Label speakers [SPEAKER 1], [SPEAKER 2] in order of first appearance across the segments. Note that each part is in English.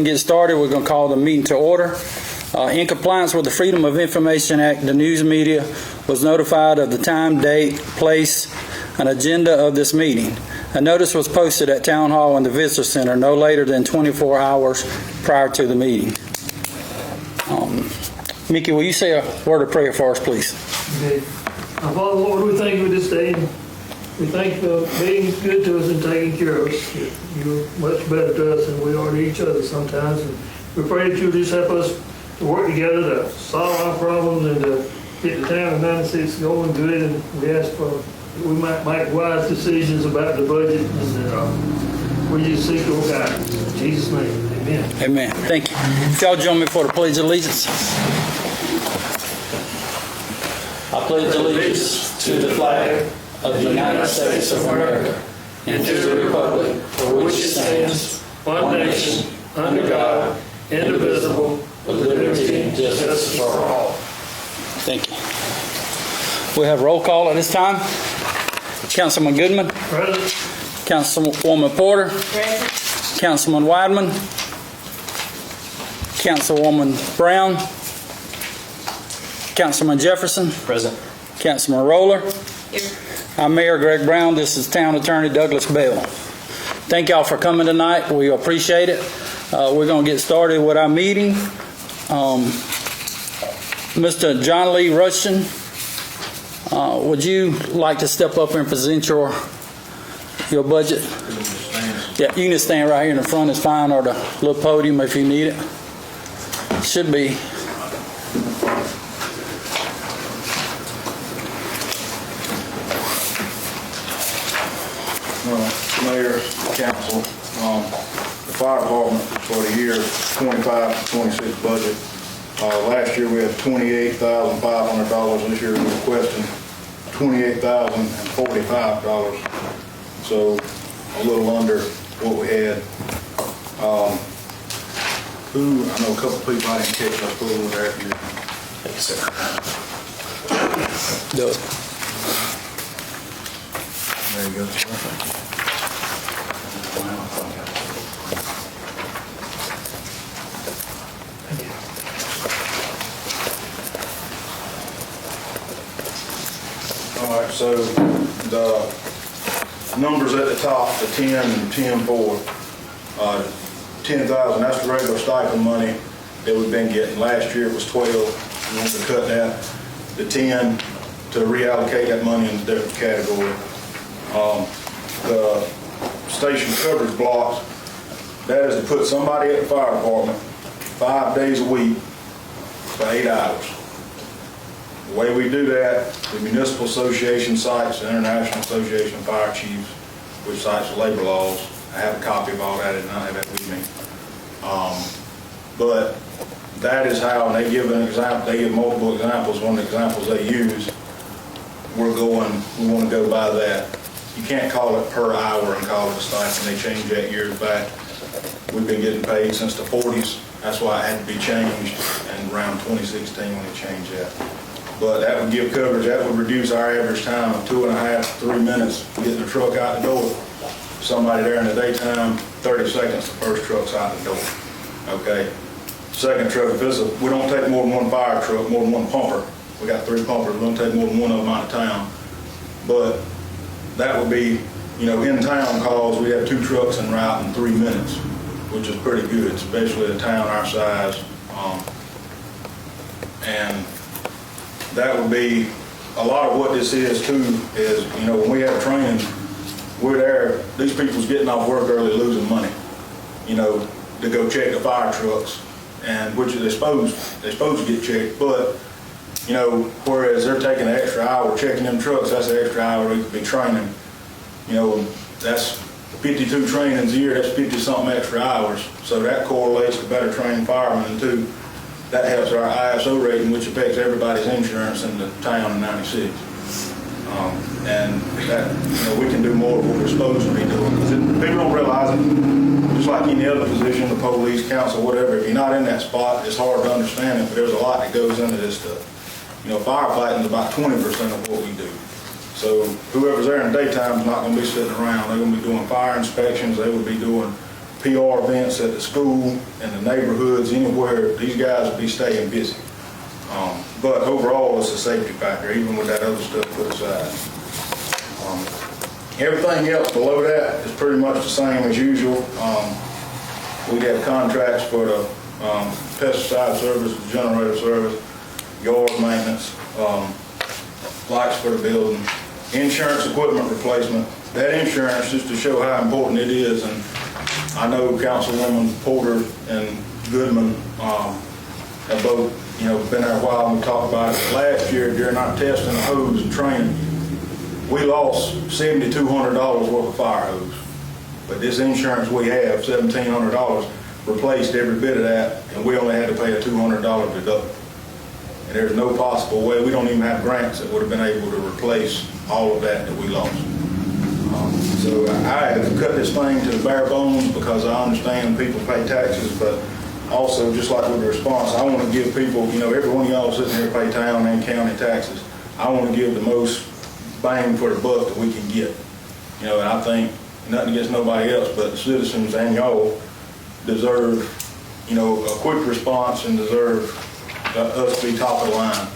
[SPEAKER 1] Get started. We're going to call the meeting to order. In compliance with the Freedom of Information Act, the news media was notified of the time, date, place, and agenda of this meeting. A notice was posted at Town Hall and the Visitor Center no later than 24 hours prior to the meeting. Mickey, will you say a word of prayer for us, please?
[SPEAKER 2] Okay. Our Father, Lord, we thank you for this day. We thank you for being good to us and taking care of us. You're much better to us than we are to each other sometimes. And we pray that you'll just help us to work together to solve our problems and to get the town of 96 going good. And we ask for that we might make wise decisions about the budget and we just seek your guidance. In Jesus' name, amen.
[SPEAKER 1] Amen. Thank you. If y'all join me for the Pledge of Allegiance. I pledge allegiance to the flag of the United States of America and to the republic for which it stands, one nation, under God, indivisible, with liberty and justice for all. Thank you. We have roll call at this time. Councilman Goodman.
[SPEAKER 2] Present.
[SPEAKER 1] Councilwoman Porter.
[SPEAKER 3] Present.
[SPEAKER 1] Councilman Weidman. Councilwoman Brown. Councilman Jefferson.
[SPEAKER 4] Present.
[SPEAKER 1] Councilman Roller.
[SPEAKER 3] Here.
[SPEAKER 1] I'm Mayor Greg Brown. This is Town Attorney Douglas Bell. Thank y'all for coming tonight. We appreciate it. We're going to get started with our meeting. Mr. John Lee Rushton, would you like to step up and present your budget? Yeah, you can just stand right here in the front. It's fine, or the little podium if you need it. Should be.
[SPEAKER 5] Mayor, Council, the fire department for the year 25 to 26 budget. Last year we had $28,500. This year we're requesting $28,045. So a little under what we had. I know a couple people I didn't catch up with there.
[SPEAKER 4] Thank you, sir.
[SPEAKER 1] Do it.
[SPEAKER 5] There you go. All right, so the numbers at the top, the 10 and 10-4, 10,000, that's the regular stipend money that we've been getting. Last year it was 12. We wanted to cut that to 10 to reallocate that money in a different category. The station coverage blocks, that is to put somebody at the fire department 5 days a week for 8 hours. The way we do that, the Municipal Association cites the International Association of Fire Chiefs, which cites the labor laws. I have a copy of all that, and I have that with me. But that is how, and they give an example, they give multiple examples. One of the examples they use, we want to go by that. You can't call it per hour and call it a stipend. They changed that years back. We've been getting paid since the 40s. That's why it had to be changed in around 2016 when they changed that. But that would give coverage. That would reduce our average time of 2.5 to 3 minutes getting the truck out the door. Somebody there in the daytime, 30 seconds, the first truck's out the door. Okay? Second truck, we don't take more than one fire truck, more than one pumper. We got 3 pumpers. We don't take more than one of them out of town. But that would be, in town calls, we have 2 trucks en route in 3 minutes, which is pretty good, especially a town our size. And that would be a lot of what this is too, is, when we have training, we're there, these people's getting off work early losing money, to go check the fire trucks, and which they're supposed to get checked, but, whereas they're taking an extra hour checking them trucks, that's an extra hour we could be training. That's 52 trainings a year, that's 50-something extra hours, so that correlates to better trained firemen too. That helps our ISO rating, which affects everybody's insurance in the town of 96. And that, we can do more of what we're supposed to be doing, because people don't realize it. Just like any other position, the police, council, whatever, if you're not in that spot, it's hard to understand it, but there's a lot that goes into this stuff. Firefighting is about 20% of what we do. So whoever's there in the daytime is not going to be sitting around. They're going to be doing fire inspections. They will be doing PR events at the school, in the neighborhoods, anywhere, these guys will be staying busy. But overall, it's a safety factor, even with that other stuff put aside. Everything else below that is pretty much the same as usual. We have contracts for the pesticide service, the generator service, yard maintenance, lights for the building, insurance equipment replacement. That insurance, just to show how important it is, and I know Councilwoman Porter and Goodman have both, been there a while, and we talked about it. Last year, during our testing of hose and training, we lost $7,200 worth of fire hose. But this insurance we have, $1,700, replaced every bit of that, and we only had to pay a $200 deductible. And there's no possible way, we don't even have grants that would have been able to replace all of that we lost. So I have cut this thing to the bare bones because I understand people pay taxes, but also, just like with the response, I want to give people, every one of y'all sitting here pay town and county taxes. I want to give the most bang for the buck that we can get. And I think, nothing against nobody else, but the citizens and y'all deserve, a quick response and deserve us to be top of the line.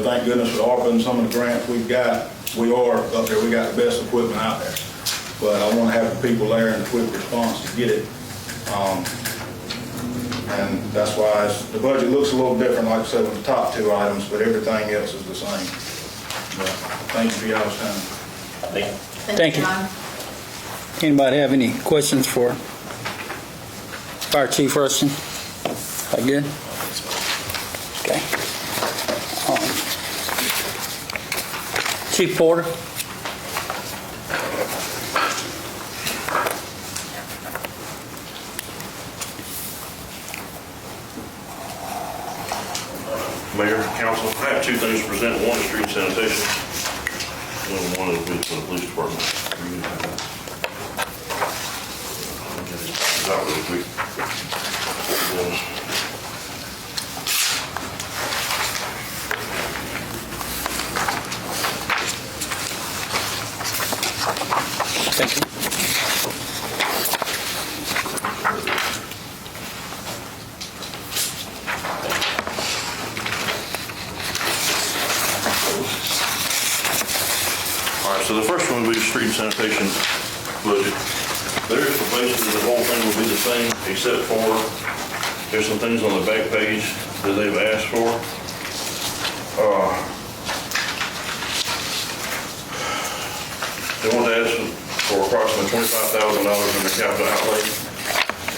[SPEAKER 5] Thank goodness with ARPA and some of the grants we've got, we are up there. We got the best equipment out there. But I want to have the people there and the quick response to get it. And that's why the budget looks a little different, like I said, with the top two items, but everything else is the same. But thank you for y'all's time.
[SPEAKER 3] Thank you.
[SPEAKER 4] John.
[SPEAKER 3] Anybody have any questions for Fire Chief Rustin? That good? Okay. Chief Porter?
[SPEAKER 6] Mayor, council, I have two things to present. One is street sanitation, and one is for the police department. I'll get it out really quick.
[SPEAKER 3] Thank you.
[SPEAKER 6] All right, so the first one will be the street sanitation budget. There is basically the whole thing will be the same, except for there's some things on the back page that they've asked for. They want to ask for approximately $25,000 in the capital outlay.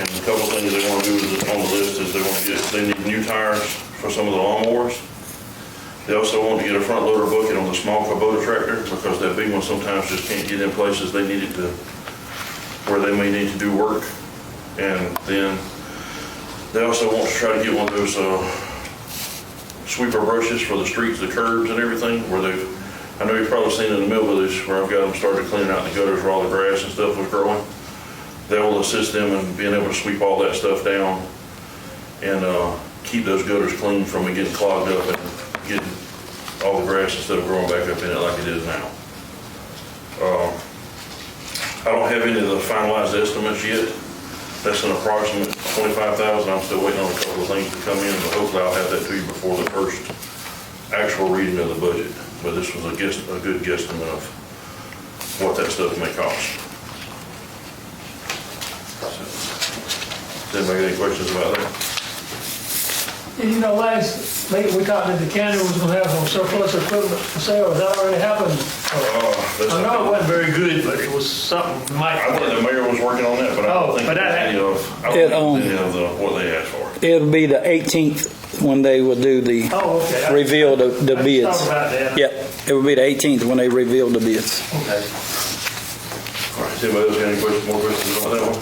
[SPEAKER 6] And a couple things they want to do is on the list is they need new tires for some of the lawnmowers. They also want to get a front loader bucket on the small Kubota tractor because that big one sometimes just can't get in places they need it to, where they may need to do work. And then they also want to try to get one of those sweeper brushes for the streets, the curbs and everything, where I know you've probably seen in the Mill Village where I've got them started cleaning out the gutters where all the grass and stuff was growing. They will assist them in being able to sweep all that stuff down and keep those gutters clean from it getting clogged up and getting all the grass instead of growing back up in it like it is now. I don't have any of the finalized estimates yet. That's an approximate $25,000. I'm still waiting on a couple of things to come in, but hopefully I'll have that to you before the first actual reading of the budget. But this was a good guesstimate of what that stuff may cost. Does anybody got any questions about that?
[SPEAKER 2] And last meeting we talked that the county was gonna have some surplus equipment for sale. Has that already happened? I know it wasn't very good, but it was something
[SPEAKER 6] I think the mayor was working on that, but I don't think any of what they asked for.
[SPEAKER 3] It'll be the 18th when they will do the
[SPEAKER 2] okay.
[SPEAKER 3] reveal the
[SPEAKER 2] I
[SPEAKER 3] bids.
[SPEAKER 2] just thought about that.
[SPEAKER 3] Yep, it will be the 18th when they reveal the bids.
[SPEAKER 2] Okay.
[SPEAKER 6] All right, does anybody else got any more questions about that one?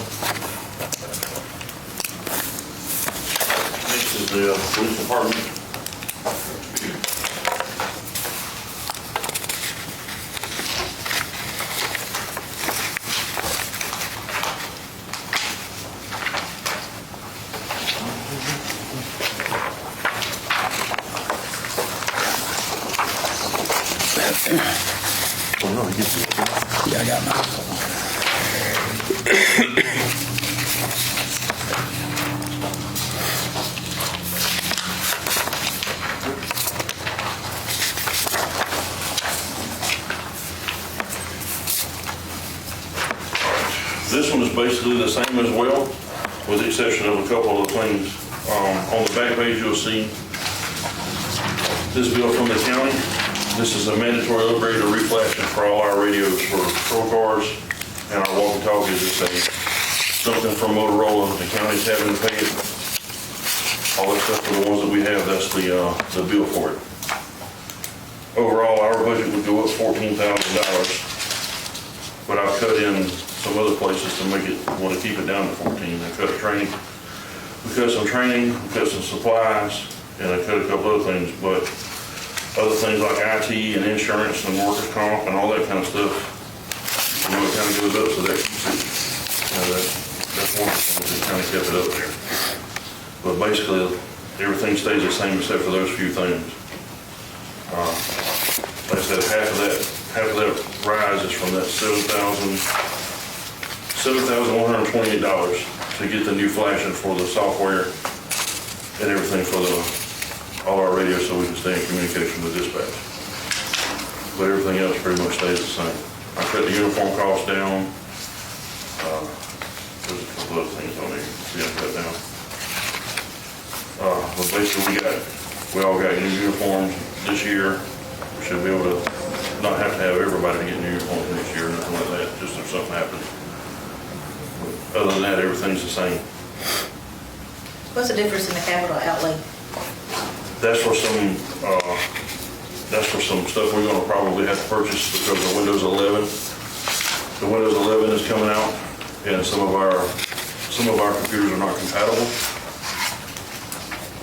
[SPEAKER 6] Next is the police department. Oh, no, he gets it.
[SPEAKER 3] Yeah, I got mine.
[SPEAKER 6] basically the same as well, with the exception of a couple of things. On the back page, you'll see this bill from the county. This is a mandatory upgrade or reflashing for all our radios for patrol cars and our walkie-talkies. It's something from Motorola. The county's having to pay it. All that stuff for the ones that we have, that's the bill for it. Overall, our budget would go up $14,000, but I've cut in some other places to make it, want to keep it down to 14. I cut training, we cut some training, we cut some supplies, and I cut a couple other things, but other things like IT and insurance and workers' comp and all that kind of stuff, you know, it kind of goes up, so that keeps it, you know, that's one thing that kind of kept it up there. But basically, everything stays the same except for those few things. Like I said, half of that rise is from that $7,128 to get the new flashing for the software and everything for all our radios so we can stay in communication with dispatch. But everything else pretty much stays the same. I cut the uniform cost down. There's a couple other things on there we got cut down. But basically we all got new uniforms this year. We should be able to not have to have everybody to get new uniforms next year or nothing like that, just if something happens. But other than that, everything's the same.
[SPEAKER 4] What's the difference in the capital outlay?
[SPEAKER 6] That's for some stuff we're gonna probably have to purchase because of Windows 11. The Windows 11 is coming out and some of our computers are not compatible.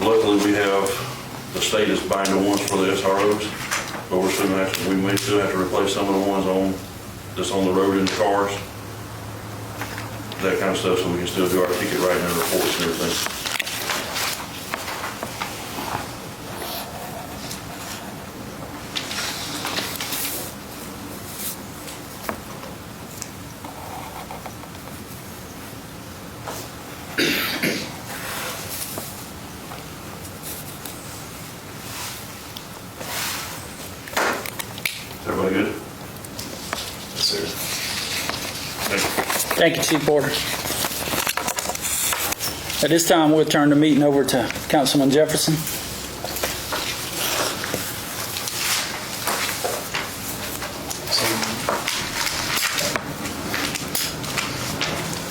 [SPEAKER 6] Luckily, the state is buying the ones for the SROs, but we may still have to replace some of the ones that's on the road in the cars. That kind of stuff, so we can still do our ticket writing and reports and everything. Everybody good?
[SPEAKER 7] Yes, sir.
[SPEAKER 6] Thank you.
[SPEAKER 3] Thank you, Chief Porter. At this time, we'll turn the meeting over to Councilman Jefferson.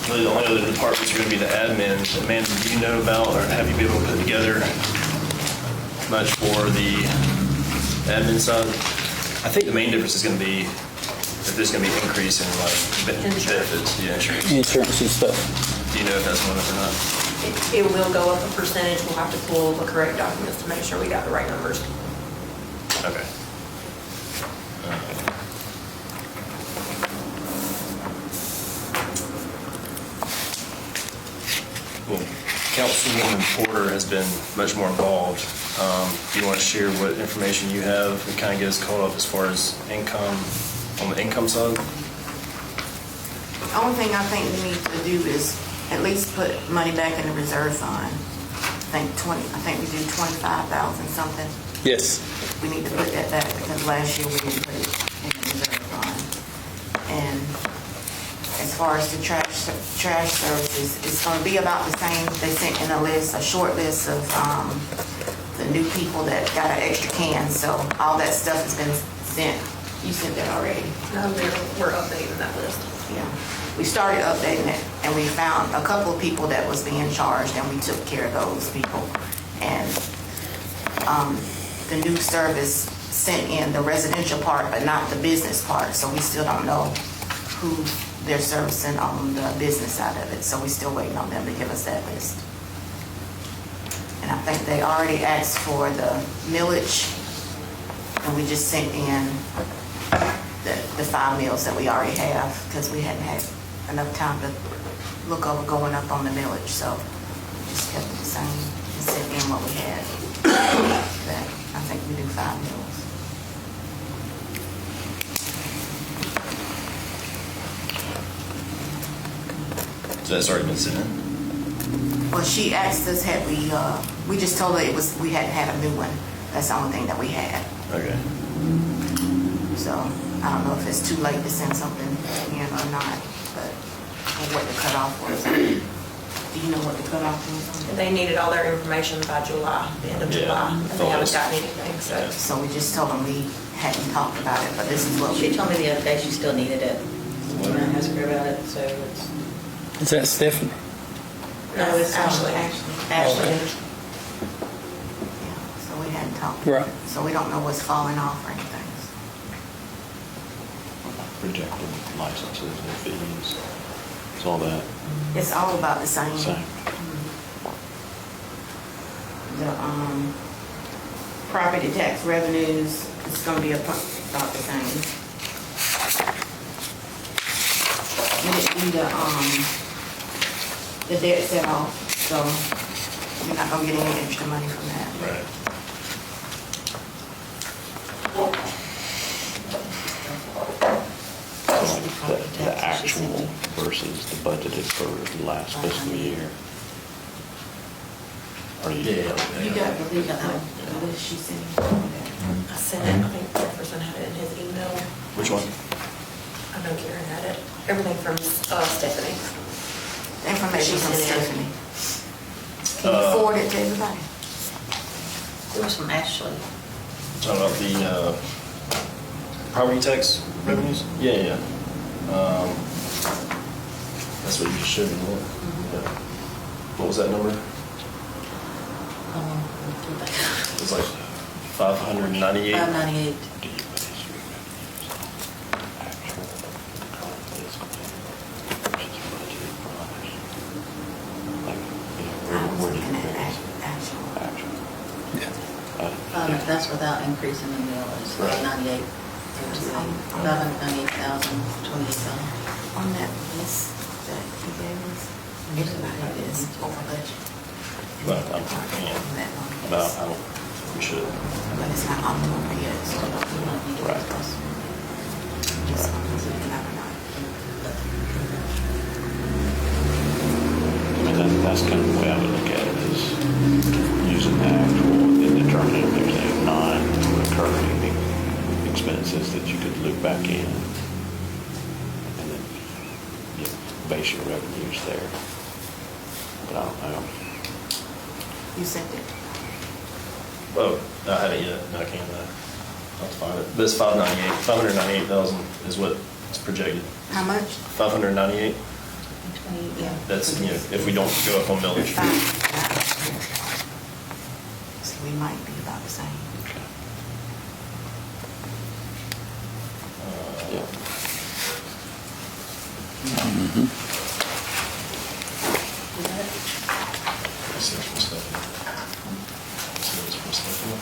[SPEAKER 7] Really, the only other departments are going to be the admin. Amanda, do you know about, or have you been able to put together much for the admin side? I think the main difference is going to be if there's going to be an increase in like benefits, yeah, insurance.
[SPEAKER 3] Insurance and stuff.
[SPEAKER 7] Do you know if that's going up or not?
[SPEAKER 4] It will go up a percentage. We'll have to pull the correct documents to make sure we got the right numbers.
[SPEAKER 7] Okay. Well, Councilwoman Porter has been much more involved. Do you want to share what information you have and kind of get us caught up as far as income, on the income side?
[SPEAKER 8] The only thing I think we need to do is at least put money back in the reserve fund. I think we do 25,000 something.
[SPEAKER 3] Yes.
[SPEAKER 8] We need to put that back because last year we didn't put it in the reserve fund. And as far as the trash services, it's going to be about the same. They sent in a short list of the new people that got an extra can. So all that stuff has been sent. You sent that already?
[SPEAKER 4] No, we're updating that list.
[SPEAKER 8] Yeah. We started updating it and we found a couple of people that was being charged and we took care of those people. And the new service sent in the residential part but not the business part. So we still don't know who they're servicing on the business side of it. So we're still waiting on them to give us that list. And I think they already asked for the millage and we just sent in the 5 meals that we already have because we hadn't had enough time to look over going up on the millage. So we just kept it the same and sent in what we had. That I think we do 5 meals.
[SPEAKER 7] So that's already been sent in?
[SPEAKER 8] Well, she asked us, we just told her we hadn't had a new one. That's the only thing that we had.
[SPEAKER 7] Okay.
[SPEAKER 8] So I don't know if it's too late to send something in or not, but or what the cutoff was. Do you know what the cutoff was on that?
[SPEAKER 4] They needed all their information by July, the end of
[SPEAKER 7] Yeah.
[SPEAKER 4] July, and they haven't
[SPEAKER 7] August.
[SPEAKER 4] gotten anything, so.
[SPEAKER 8] So we just told them we hadn't talked about it, but this is what
[SPEAKER 9] She
[SPEAKER 8] we.
[SPEAKER 9] told me the other day she still needed it. When I asked her about it, so it's.
[SPEAKER 3] Is that Stephanie?
[SPEAKER 4] No, it's Ashley.
[SPEAKER 9] Ashley.
[SPEAKER 8] Yeah, so we hadn't talked.
[SPEAKER 3] Right.
[SPEAKER 8] So we don't know what's falling off or anything.
[SPEAKER 10] Projected licenses and fees, it's all that
[SPEAKER 8] It's all about the same.
[SPEAKER 10] same.
[SPEAKER 8] The, property tax revenues, it's gonna be about the same. We didn't do the debt set off, so we're not gonna get any extra money from that.
[SPEAKER 7] Right.
[SPEAKER 10] The actual versus the budgeted for the last fiscal year. Are you?
[SPEAKER 8] You got the legal, what did she send you?
[SPEAKER 4] I sent it, I think Jefferson had it in his email.
[SPEAKER 7] Which one?
[SPEAKER 4] I know Karen had it. Everything from Stephanie.
[SPEAKER 8] The information from
[SPEAKER 4] She sent
[SPEAKER 8] Stephanie. Can you forward it to everybody?
[SPEAKER 9] It was from Ashley.
[SPEAKER 7] Talking about the property tax revenues? Yeah. That's what you just showed me, right? Yeah. What was that number? It was like 598.
[SPEAKER 9] 598.
[SPEAKER 10] Do you put his revenues on actual current fiscal year versus budgeted for others? Like, you know,
[SPEAKER 8] I was
[SPEAKER 10] where did
[SPEAKER 8] looking
[SPEAKER 10] you
[SPEAKER 8] at
[SPEAKER 10] figure
[SPEAKER 8] actual.
[SPEAKER 10] actual?
[SPEAKER 9] That's without increasing the mill, it's
[SPEAKER 7] Right.
[SPEAKER 9] 98, 598,028.
[SPEAKER 8] On that list that he gave us, everybody is over budget.
[SPEAKER 7] But I'm,
[SPEAKER 8] On that one.
[SPEAKER 7] about, I don't, we should.
[SPEAKER 8] But it's not optimal yet, so we don't need to
[SPEAKER 10] Right.
[SPEAKER 8] discuss. It's never not.
[SPEAKER 10] I mean, that's kind of the way I would look at it, is using the actual and determining if there's any non-recurring expenses that you could loop back in. And then, you know, base your revenues there. But I don't know.
[SPEAKER 8] You sent it.
[SPEAKER 7] Oh, I haven't yet. No, I can't. I'll find it. But it's 598. 598,000 is what is projected.
[SPEAKER 8] How much?
[SPEAKER 7] 598.
[SPEAKER 9] 20, yeah.
[SPEAKER 7] That's, you know, if we don't go up on millage.
[SPEAKER 8] So we might be about the same.
[SPEAKER 10] Yeah.
[SPEAKER 7] Let's see what's from Stephanie. Let's see what's from Stephanie.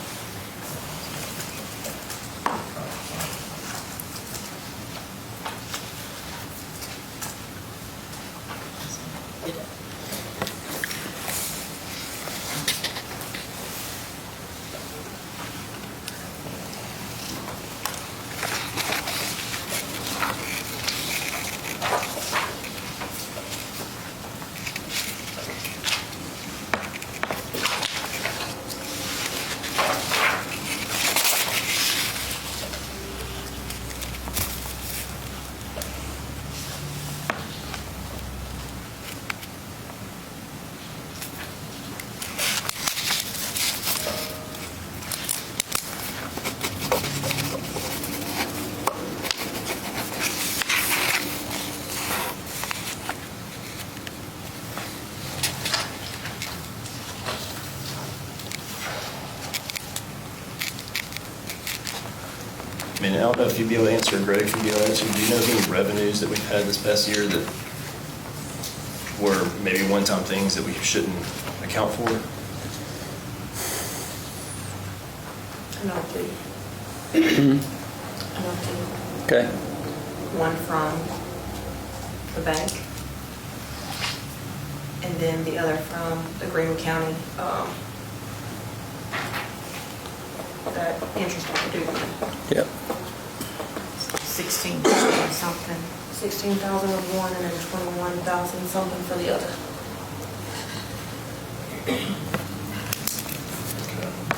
[SPEAKER 7] I mean, I don't know if you'd be able to answer, Greg, if you'd be able to answer, do you know any revenues that we've had this past year that were maybe one-time things that we shouldn't account for?
[SPEAKER 4] I know two. I know two.
[SPEAKER 3] Okay.
[SPEAKER 4] One from the bank, and then the other from the Greenwood County, that interest on the due.
[SPEAKER 3] Yep.
[SPEAKER 8] 16 or something.
[SPEAKER 4] 16,000 with one and then 21,000 something for the other.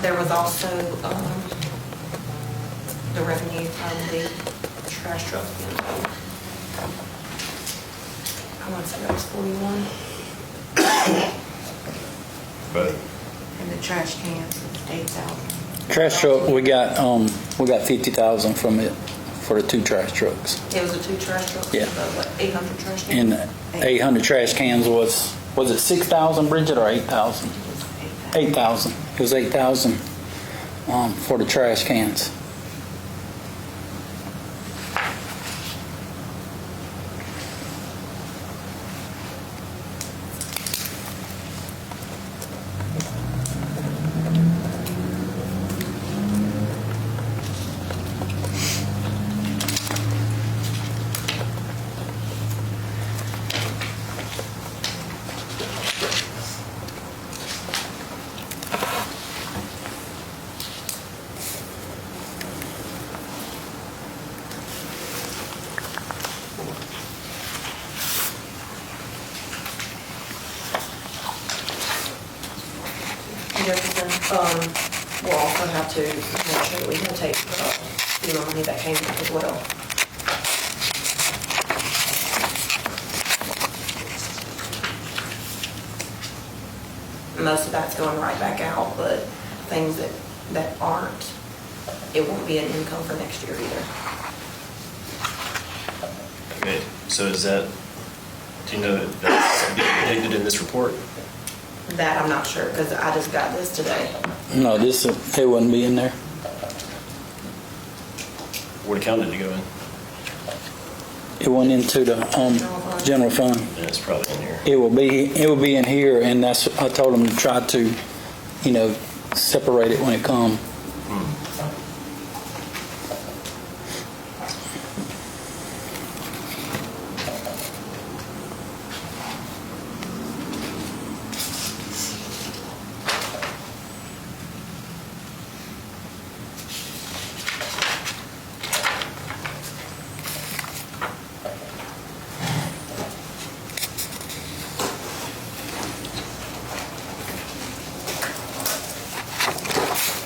[SPEAKER 4] There was also the revenue from the trash truck. I want to say that was 41.
[SPEAKER 6] But
[SPEAKER 8] And the trash cans, 8,000.
[SPEAKER 3] Trash truck, we got 50,000 from it for the 2 trash trucks.
[SPEAKER 4] It was the 2 trash trucks.
[SPEAKER 3] Yeah.
[SPEAKER 4] What, 800 trash cans?
[SPEAKER 3] And 800 trash cans was it 6,000, Bridget, or 8,000? 8,000. It was 8,000 for the trash cans.
[SPEAKER 4] Jefferson, we'll also have to make sure we can take the money that came in as well. Most of that's going right back out, but things that aren't, it won't be an income for next year either.
[SPEAKER 7] Okay, so is that, do you know that that's being depicted in this report?
[SPEAKER 4] That I'm not sure, because I just got this today.
[SPEAKER 3] No, it wouldn't be in there.
[SPEAKER 7] What account did it go in?
[SPEAKER 3] It went into the general fund.
[SPEAKER 7] Yeah, it's probably in here.
[SPEAKER 3] It will be in here, and that's I told them to try to, separate it when it comes.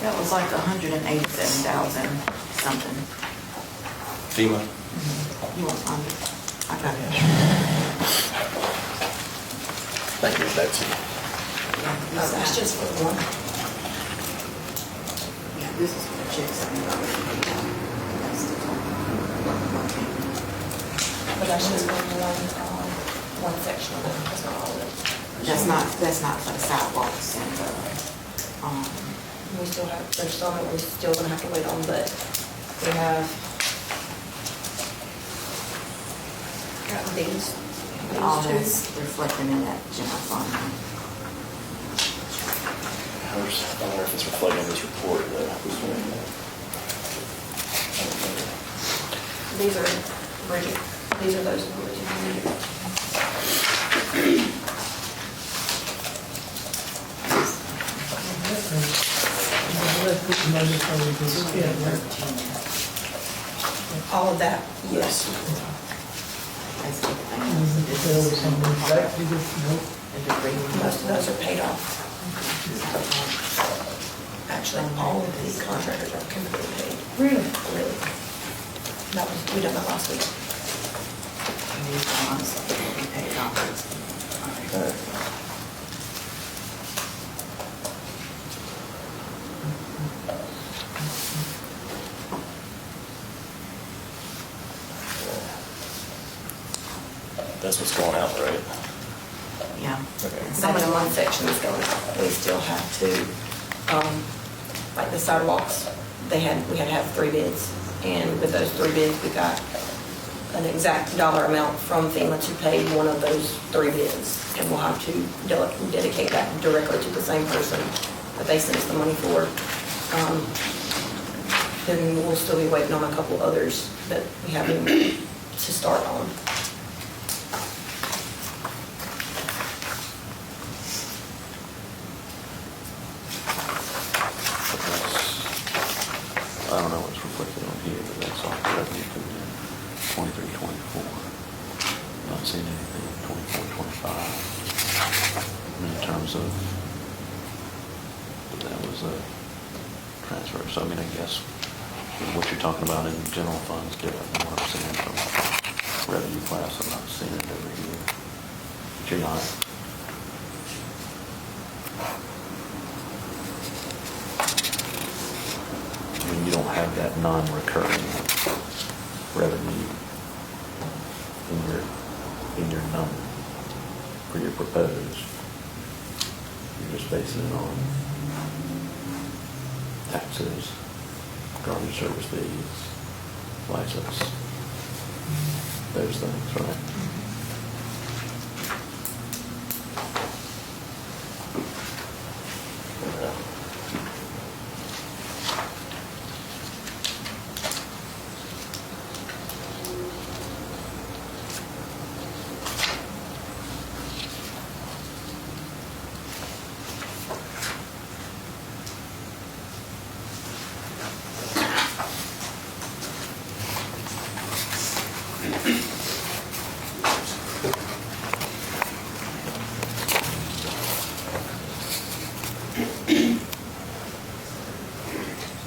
[SPEAKER 8] That was like 187,000 something.
[SPEAKER 7] FEMA?
[SPEAKER 8] You want under? I got it.
[SPEAKER 7] Thank you, Betsy.
[SPEAKER 4] That's just for one.
[SPEAKER 8] Yeah, this is for the checks. That's the total.
[SPEAKER 4] But that's just for one section of it, that's not all of it.
[SPEAKER 8] That's not for the sidewalks and the,
[SPEAKER 4] We still have, there's some that we're still gonna have to wait on, but we have got these
[SPEAKER 8] all
[SPEAKER 4] two.
[SPEAKER 8] that's reflected in that general fund.
[SPEAKER 7] I wonder if it's reflecting this report that was doing that.
[SPEAKER 4] These are, Bridget, these are those numbers you need. All of that, yes.
[SPEAKER 8] That's everything else. This is
[SPEAKER 4] Most of those are paid off. Actually, all of the contractors are completely paid. Really? Really. That was, we done that last week.
[SPEAKER 8] these ones that we paid off.
[SPEAKER 7] That's what's going out, right?
[SPEAKER 8] Yeah.
[SPEAKER 7] Okay.
[SPEAKER 4] Some of the one section is going out. We still have to, like the sidewalks, we had to have 3 bids. And with those 3 bids, we got an exact dollar amount from FEMA to pay one of those 3 bids. And we'll have to dedicate that directly to the same person that they sent us the money for. Then we'll still be waiting on a couple others that we haven't to start on.
[SPEAKER 10] I don't know what's reflected on here, but that's all the revenue coming in 23, 24. Not seeing anything in 24, 25. In terms of, but that was a transfer. So I mean, I guess what you're talking about in general funds different than what I'm seeing from revenue class. I'm not seeing it over here. you're not. I mean, you don't have that non-recurring revenue in your number for your proposed. You're just basing it on taxes, garbage service fees, license, those things, right?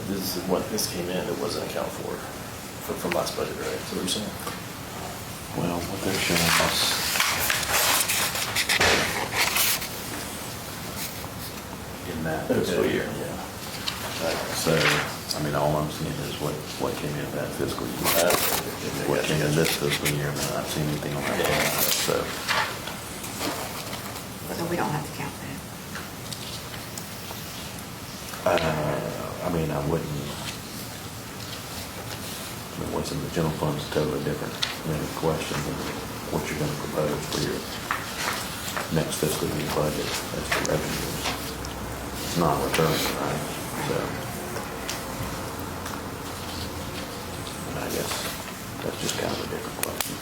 [SPEAKER 7] This is what this came in, it wasn't accounted for from last budget, right? So what you're saying?
[SPEAKER 10] Well, what they're showing us in that
[SPEAKER 7] Fiscal year.
[SPEAKER 10] Yeah. So, I mean, all I'm seeing is what came in that fiscal year. What came in this fiscal year, and I'm not seeing anything on that line, so.
[SPEAKER 8] So we don't have to count that.
[SPEAKER 10] I mean, I wouldn't, what's in the general fund is totally different, question than what you're gonna propose for your next fiscal year budget as the revenues. It's not recurring, right? So, and I guess that's just kind of a different question.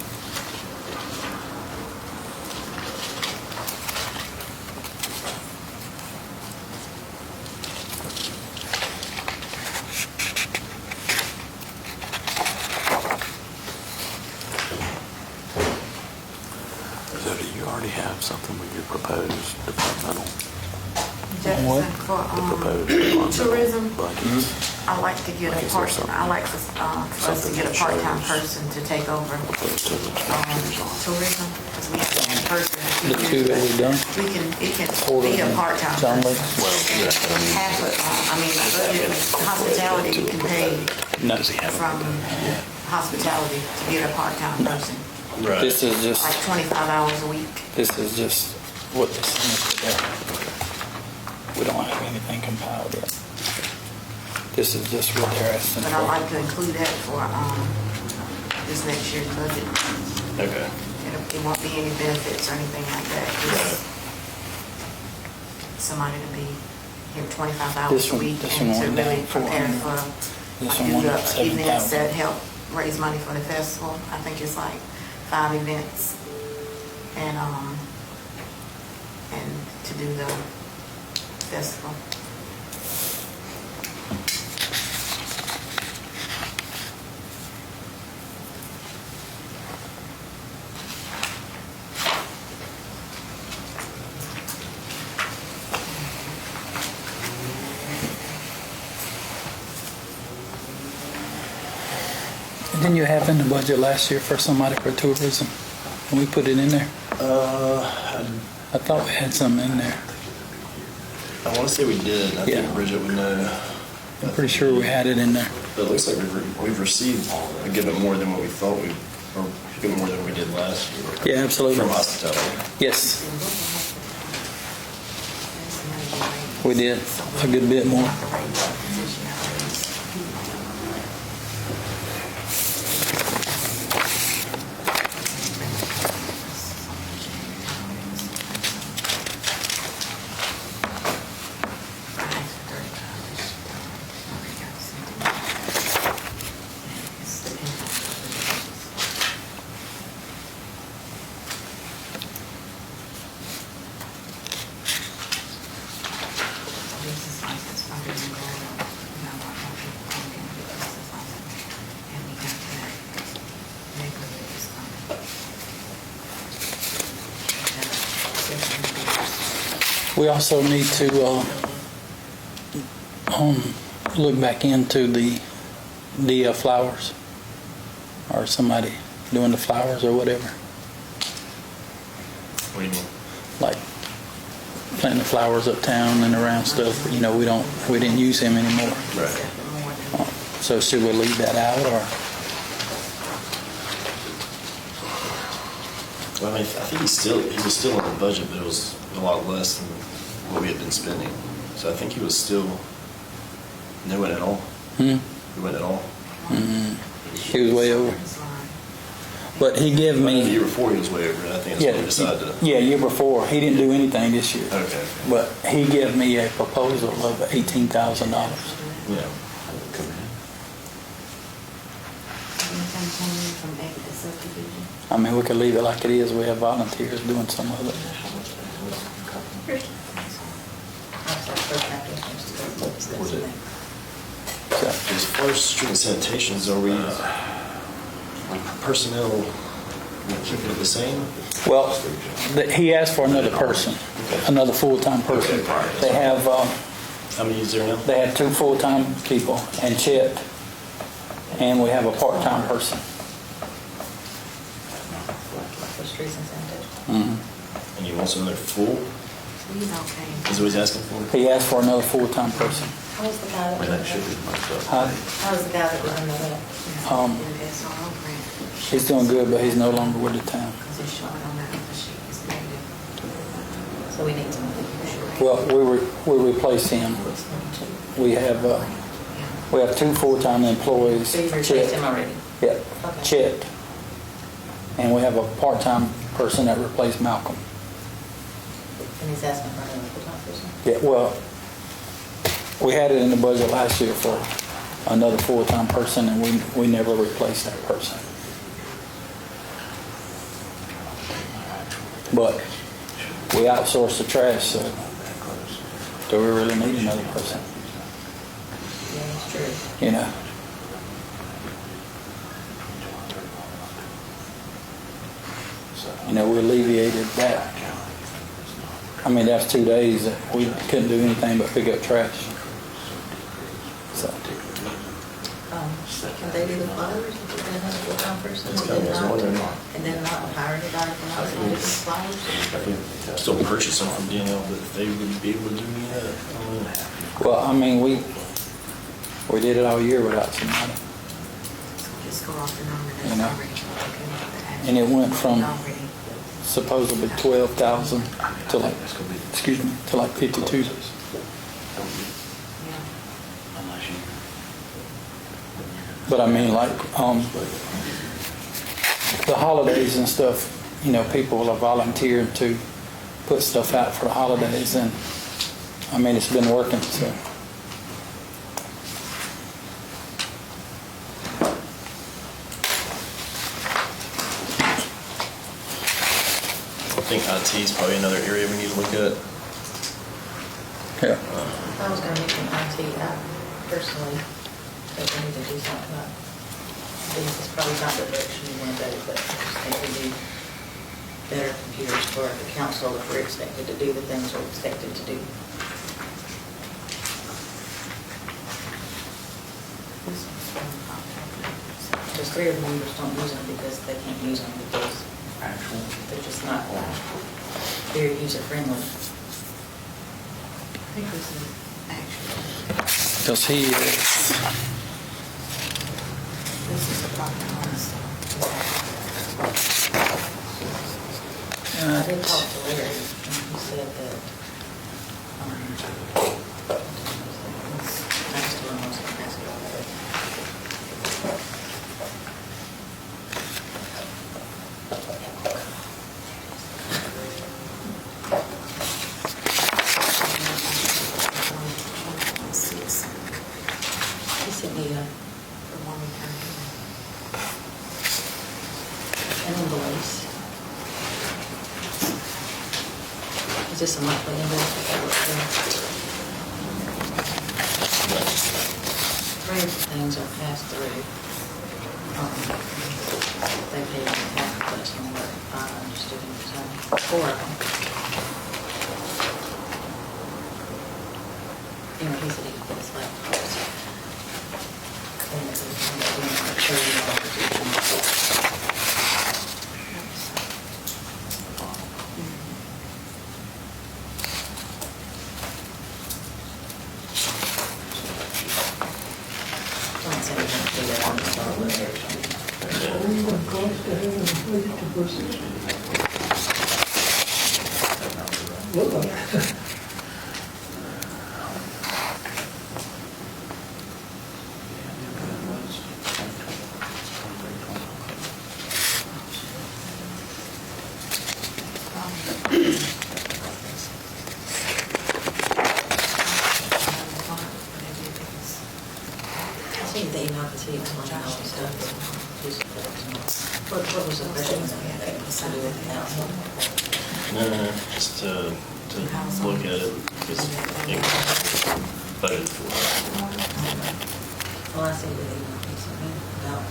[SPEAKER 10] So do you already have something with your proposed departmental?
[SPEAKER 8] Jackson, for
[SPEAKER 10] Proposed departmental
[SPEAKER 8] tourism,
[SPEAKER 10] budgets?
[SPEAKER 8] I like to get
[SPEAKER 10] Like,
[SPEAKER 8] a
[SPEAKER 10] is there
[SPEAKER 8] part,
[SPEAKER 10] something-
[SPEAKER 8] I like for us to get a
[SPEAKER 10] that
[SPEAKER 8] part-time
[SPEAKER 10] shows
[SPEAKER 8] person to take over
[SPEAKER 10] What those total expenditures are?
[SPEAKER 8] tourism, because we have one person.
[SPEAKER 3] The two that we've done?
[SPEAKER 8] We can, it can
[SPEAKER 3] Or
[SPEAKER 8] be a part-time
[SPEAKER 3] John
[SPEAKER 8] person.
[SPEAKER 3] Lee?
[SPEAKER 10] Well, yeah,
[SPEAKER 8] Half of, I mean, budget, hospitality, we can pay
[SPEAKER 3] No,
[SPEAKER 8] from hospitality to get a part-time person,
[SPEAKER 7] Right.
[SPEAKER 3] this is just,
[SPEAKER 8] like 25 hours a week.
[SPEAKER 3] this is just what this is there. We don't have anything compiled yet. This is just what they're asking
[SPEAKER 8] But I'd
[SPEAKER 3] for.
[SPEAKER 8] like to include that for, this next year's budget.
[SPEAKER 7] Okay.
[SPEAKER 8] It won't be any benefits or anything like that, just somebody to be here 25 hours
[SPEAKER 3] This
[SPEAKER 8] a
[SPEAKER 3] one-
[SPEAKER 8] week
[SPEAKER 3] this
[SPEAKER 8] and
[SPEAKER 3] one
[SPEAKER 8] to
[SPEAKER 3] went
[SPEAKER 8] really
[SPEAKER 3] down
[SPEAKER 8] prepare
[SPEAKER 3] 400.
[SPEAKER 8] for,
[SPEAKER 3] This
[SPEAKER 8] like,
[SPEAKER 3] one
[SPEAKER 8] do
[SPEAKER 3] went
[SPEAKER 8] the
[SPEAKER 3] up 7,000.
[SPEAKER 8] events that help raise money for the festival. I think it's like 5 events. And to do the festival.
[SPEAKER 3] Didn't you have in the budget last year for somebody for tourism? Can we put it in there? I thought we had some in there.
[SPEAKER 7] I want to say we did. I
[SPEAKER 3] Yeah.
[SPEAKER 7] think Bridget would know.
[SPEAKER 3] I'm pretty sure we had it in there.
[SPEAKER 7] But it looks like we've received a good bit more than what we thought we, or a good bit more than we did last year.
[SPEAKER 3] Yeah, absolutely.
[SPEAKER 7] From hospitality.
[SPEAKER 3] Yes, we did a good bit more. We also need to look back into the flowers, or somebody doing the flowers or whatever.
[SPEAKER 7] What do you mean?
[SPEAKER 3] like planting the flowers uptown and around stuff. You know, we didn't use him anymore.
[SPEAKER 7] Right.
[SPEAKER 3] So should we leave that out or?
[SPEAKER 7] Well, I mean, I think he was still in the budget, but it was a lot less than what we had been spending. So I think he was still, no went at all.
[SPEAKER 3] Hmm?
[SPEAKER 7] He went at all.
[SPEAKER 3] He was way over. But he gave
[SPEAKER 7] The
[SPEAKER 3] me,
[SPEAKER 7] year before he was way over it. I think that's what we decided to.
[SPEAKER 3] yeah, year before. He didn't do anything this year.
[SPEAKER 7] Okay.
[SPEAKER 3] But he gave me a proposal of $18,000.
[SPEAKER 7] Yeah.
[SPEAKER 8] From back to subdivision.
[SPEAKER 3] I mean, we could leave it like it is. We have volunteers doing some of it.
[SPEAKER 7] Was it?
[SPEAKER 3] So,
[SPEAKER 7] As far as street and sanitations, are we personnel, we keeping it the same?
[SPEAKER 3] well, he asked for another person, another full-time person. They have,
[SPEAKER 7] How many is there now?
[SPEAKER 3] they have 2 full-time people and Chet, and we have a part-time person.
[SPEAKER 9] For streets and sanitation.
[SPEAKER 3] Mhm.
[SPEAKER 7] And you want another full?
[SPEAKER 8] He's okay.
[SPEAKER 7] Is what he's asking for?
[SPEAKER 3] He asked for another full-time person.
[SPEAKER 9] How was the guy that was in that?
[SPEAKER 3] Huh?
[SPEAKER 9] How was the guy that was in that?
[SPEAKER 8] SRO grant,
[SPEAKER 3] He's doing good, but he's no longer with the town.
[SPEAKER 8] because it's showing on that other sheet, it's negative.
[SPEAKER 9] So we need to.
[SPEAKER 3] Well, we replaced him. We have 2 full-time employees.
[SPEAKER 9] So you've replaced
[SPEAKER 3] Chet.
[SPEAKER 9] him already?
[SPEAKER 3] Yeah,
[SPEAKER 9] Okay.
[SPEAKER 3] Chet. And we have a part-time person that replaced Malcolm.
[SPEAKER 9] And he's asking for another full-time person?
[SPEAKER 3] Yeah, well, we had it in the budget last year for another full-time person, and we never replaced that person. But we outsourced the trash, so do we really need another person?
[SPEAKER 9] Yeah, that's true.
[SPEAKER 3] You know? You know, we alleviated that. I mean, that's 2 days that we couldn't do anything but pick up trash. So,
[SPEAKER 9] Can they do the flowers if they're gonna have a full-time person?
[SPEAKER 7] That's kind of what I was wondering.
[SPEAKER 9] And then not hire anybody from outside to do the flowers?
[SPEAKER 7] Still purchase them from DNL, but if they would be able to do any of that, I don't know.
[SPEAKER 3] well, I mean, we did it all year without somebody.
[SPEAKER 8] Just go off the number that's
[SPEAKER 3] You know.
[SPEAKER 8] already. Okay,
[SPEAKER 3] And it went from
[SPEAKER 8] already.
[SPEAKER 3] supposedly 12,000 to like, to like 52.
[SPEAKER 8] Yeah.
[SPEAKER 3] But I mean, like, the holidays and stuff, you know, people have volunteered to put stuff out for the holidays, and I mean, it's been working, so.
[SPEAKER 7] I think IT is probably another area we need to look at.
[SPEAKER 3] Yeah.
[SPEAKER 9] I was gonna mention IT, I personally think we need to do something about these. It's probably not the direction you want to go, but I just think we need better computers for the council if we're expected to do the things we're expected to do. Because 3 of the members don't use them because they can't use them because they're just not very user-friendly.
[SPEAKER 8] I think this is actually,
[SPEAKER 3] Because he is,
[SPEAKER 8] this is the proper one, so.
[SPEAKER 9] I did talk to Larry, and he said that, next to him was a basketball player. He sent me an invoice. Is this a monthly invoice? Three of the things are passed through. They paid half of us and we're interested in selling 4 of them. You know, he said he could get us laptops. And that we can get them for $30 each month. said we're gonna do that on the start with everything.
[SPEAKER 2] Look like it.
[SPEAKER 9] I see the email, I see it's on all the stuff. What was the question? To do with the council?
[SPEAKER 7] No, just to look at it, because budget for
[SPEAKER 9] Well, I see the email, he sent me about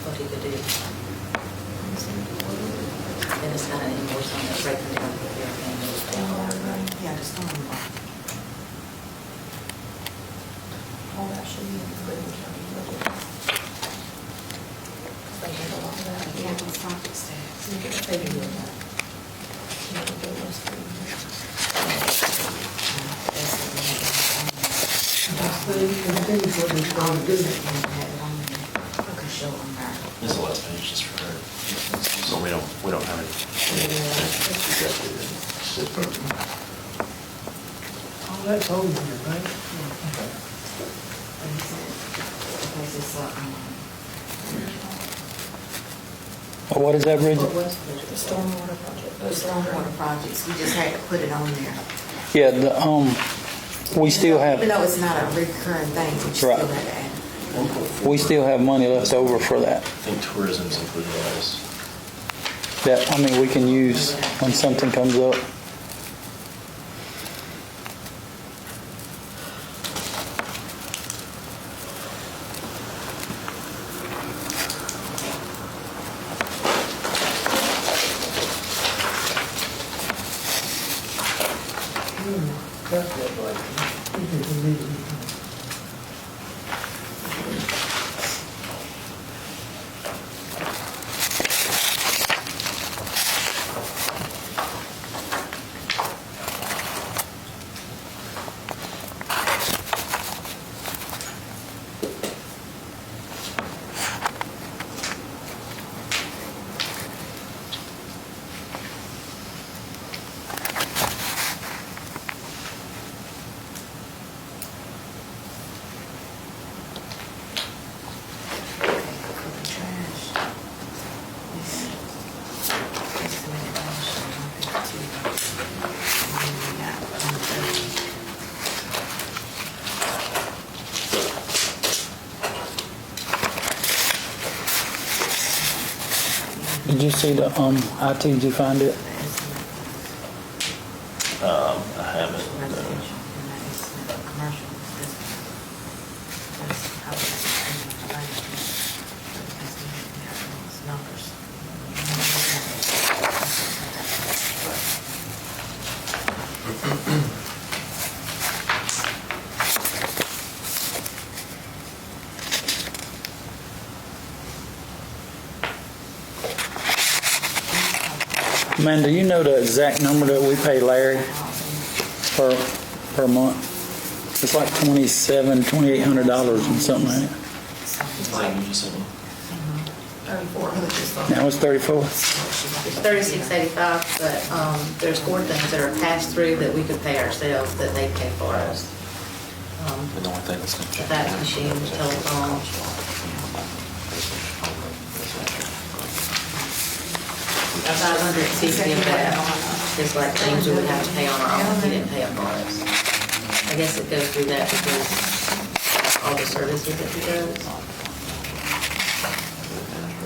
[SPEAKER 9] what he could do. And it's got an invoice on it, breaking down everything.
[SPEAKER 8] Yeah, just don't.
[SPEAKER 4] All that should be included. They handle all that.
[SPEAKER 8] Yeah, those project stats.
[SPEAKER 4] They do that. You know, they must be-
[SPEAKER 2] Everything's what we're trying to do.
[SPEAKER 8] Okay, show them there.
[SPEAKER 7] this is the last page just for her. So we don't have it.
[SPEAKER 2] All that's over here, right?
[SPEAKER 8] Because it's,
[SPEAKER 3] What is that, Bridget?
[SPEAKER 9] What was
[SPEAKER 4] The stormwater project.
[SPEAKER 8] the stormwater projects, we just had to put it on there.
[SPEAKER 3] Yeah, we still
[SPEAKER 8] Even
[SPEAKER 3] have,
[SPEAKER 8] though it's not a recurring thing, we still
[SPEAKER 3] Right.
[SPEAKER 8] had to add.
[SPEAKER 3] we still have money left over for that.
[SPEAKER 7] I think tourism's included in this.
[SPEAKER 3] That, I mean, we can use when something comes up.
[SPEAKER 2] That's that right.
[SPEAKER 3] Did you see the, IT, did you find it?
[SPEAKER 7] I haven't.
[SPEAKER 8] Residential, and that is commercial, this one. That's how we have to because we have those numbers.
[SPEAKER 3] Man, do you know the exact number that we pay Larry per month? It's like $2,800 and something like that.
[SPEAKER 7] Is that you just sent me?
[SPEAKER 4] 34.
[SPEAKER 3] Now it's 34.
[SPEAKER 9] It's $36.85, but there's 4 things that are passed through that we could pay ourselves that they pay for us.
[SPEAKER 7] The only thing that's going to
[SPEAKER 9] The fax machine, telephone. 560 of that is like things we would have to pay on our own if we didn't pay them for us. I guess it goes through that because all the services that he does.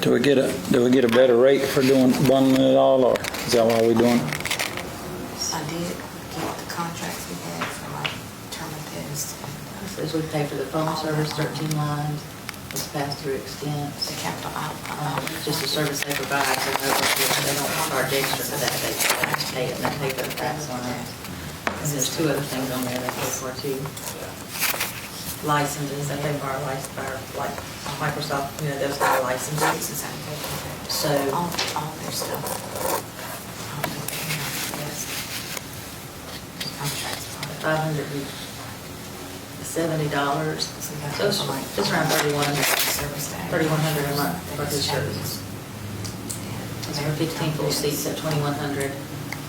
[SPEAKER 3] Do we get a better rate for doing bundling it all, or is that why we doing it?
[SPEAKER 8] I did get the contracts we had for like Termapest and
[SPEAKER 9] Says we pay for the phone service, 13 lines, it's passed through extents.
[SPEAKER 8] the capital
[SPEAKER 9] Just the service they provide, so they don't charge extra for that, they just pay it, and they pay for the fax on it. And there's 2 other things on there they pay for too. Licenses, they pay for our license, like Microsoft, those kind of licenses. So,
[SPEAKER 8] all their stuff. All their contracts.
[SPEAKER 9] 500, $70. So it's just around $3,100 a month for his services. It's for 15 full seats at $2,100.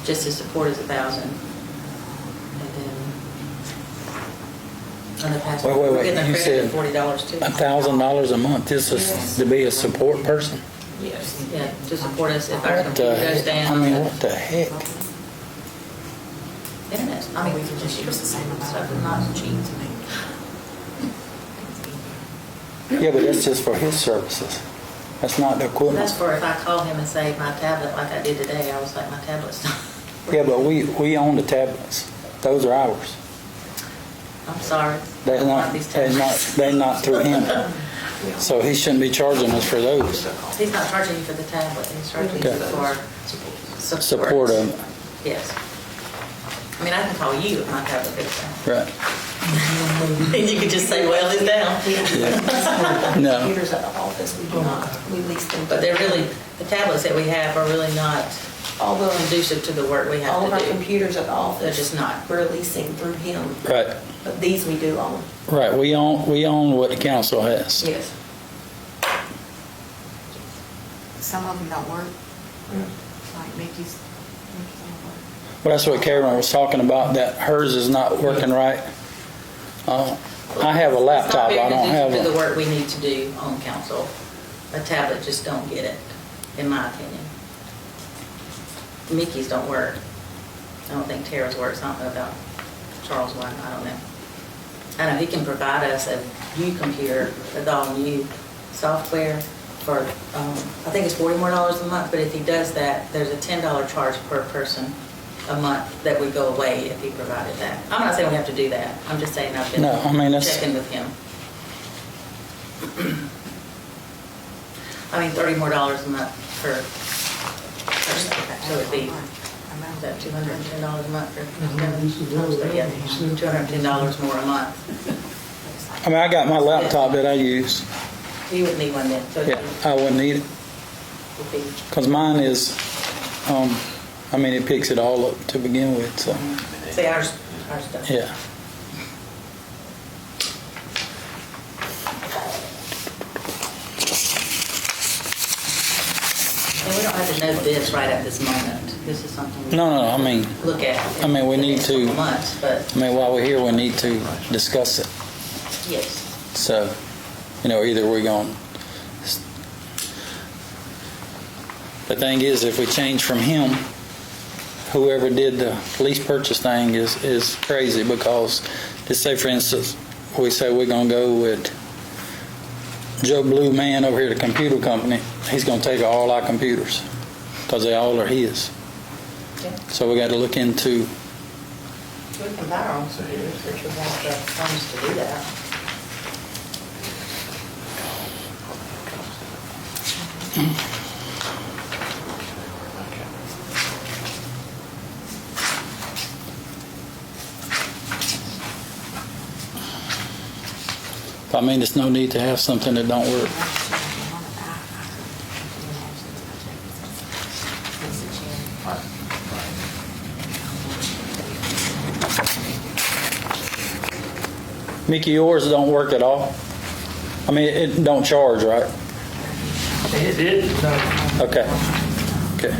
[SPEAKER 9] Just his support is $1,000. And then on the past,
[SPEAKER 3] Wait,
[SPEAKER 9] we're getting a
[SPEAKER 3] you
[SPEAKER 9] credit
[SPEAKER 3] said
[SPEAKER 9] of $40 too.
[SPEAKER 3] $1,000 a month, this is to be a support person?
[SPEAKER 9] Yes, yeah, to support us if our
[SPEAKER 3] What
[SPEAKER 9] computer
[SPEAKER 3] the
[SPEAKER 9] goes
[SPEAKER 3] heck?
[SPEAKER 9] down.
[SPEAKER 3] I mean, what the heck?
[SPEAKER 9] Internet, I mean, we can just use the same amount. Stuff is not cheap to me.
[SPEAKER 3] Yeah, but that's just for his services. That's not the equipment.
[SPEAKER 9] That's for if I call him and say my tablet, like I did today, I was like, my tablet's not.
[SPEAKER 3] Yeah, but we own the tablets. Those are ours.
[SPEAKER 9] I'm sorry.
[SPEAKER 3] They're
[SPEAKER 9] I
[SPEAKER 3] not,
[SPEAKER 9] want these
[SPEAKER 3] they're not,
[SPEAKER 9] tablets.
[SPEAKER 3] they're not through him. So he shouldn't be charging us for those.
[SPEAKER 9] He's not charging you for the tablet, he's charging you
[SPEAKER 3] Okay.
[SPEAKER 9] for
[SPEAKER 3] Support of it.
[SPEAKER 9] Yes. I mean, I can call you if my tablet goes down.
[SPEAKER 3] Right.
[SPEAKER 9] And you can just say, well, it's down.
[SPEAKER 3] No.
[SPEAKER 4] Computers at the office, we do not, we lease them.
[SPEAKER 9] But they're really, the tablets that we have are really not
[SPEAKER 4] Although,
[SPEAKER 9] conducive to the work we
[SPEAKER 4] all of our
[SPEAKER 9] have to do.
[SPEAKER 4] computers at the office.
[SPEAKER 9] They're just not.
[SPEAKER 4] We're leasing through him,
[SPEAKER 3] Right.
[SPEAKER 4] but these we do own.
[SPEAKER 3] Right. We own what the council has.
[SPEAKER 4] Yes.
[SPEAKER 8] Some of them don't work, like Mickey's don't work.
[SPEAKER 3] Well, that's what Karen was talking about, that hers is not working right. I have a laptop, I don't have
[SPEAKER 9] It's not very conducive to the
[SPEAKER 3] a,
[SPEAKER 9] work we need to do on council. A tablet just don't get it, in my opinion. Mickey's don't work. I don't think Tara's works. I don't know about Charles' one. I don't know. I know he can provide us a new computer with all new software for, I think it's $40 more a month, but if he does that, there's a $10 charge per person a month that would go away if he provided that. I'm not saying we have to do that. I'm just saying I've been
[SPEAKER 3] No, I mean, that's-
[SPEAKER 9] checking with him. I mean, $30 more a month per person. So it'd be, is that $210 a month for 7? Yeah, $210 more a month.
[SPEAKER 3] I mean, I got my laptop that I use.
[SPEAKER 9] You would need one then. So
[SPEAKER 3] Yeah, I wouldn't need it,
[SPEAKER 9] it'd be,
[SPEAKER 3] because mine is, I mean, it picks it all up to begin with, so,
[SPEAKER 9] see, ours does.
[SPEAKER 3] yeah.
[SPEAKER 9] And we don't have to know this right at this moment. This is something we
[SPEAKER 3] No, I mean,
[SPEAKER 9] look at.
[SPEAKER 3] I mean, we
[SPEAKER 9] in the
[SPEAKER 3] need
[SPEAKER 9] next
[SPEAKER 3] to-
[SPEAKER 9] couple months, but
[SPEAKER 3] I mean, while we're here, we need to discuss it.
[SPEAKER 9] yes.
[SPEAKER 3] So, either we're going, the thing is, if we change from him, whoever did the lease purchase thing is crazy, because, just say for instance, we say we're going to go with Joe Blue Man over here at the computer company, he's going to take all our computers, because they all are his.
[SPEAKER 9] Okay.
[SPEAKER 3] So we got to look into,
[SPEAKER 9] We can buy our own computers, which would have the funds to do that.
[SPEAKER 3] I mean, there's no need to have something that don't work. Mickey, yours don't work at all? I mean, it don't charge, right?
[SPEAKER 2] It did, no.
[SPEAKER 3] Okay. Okay.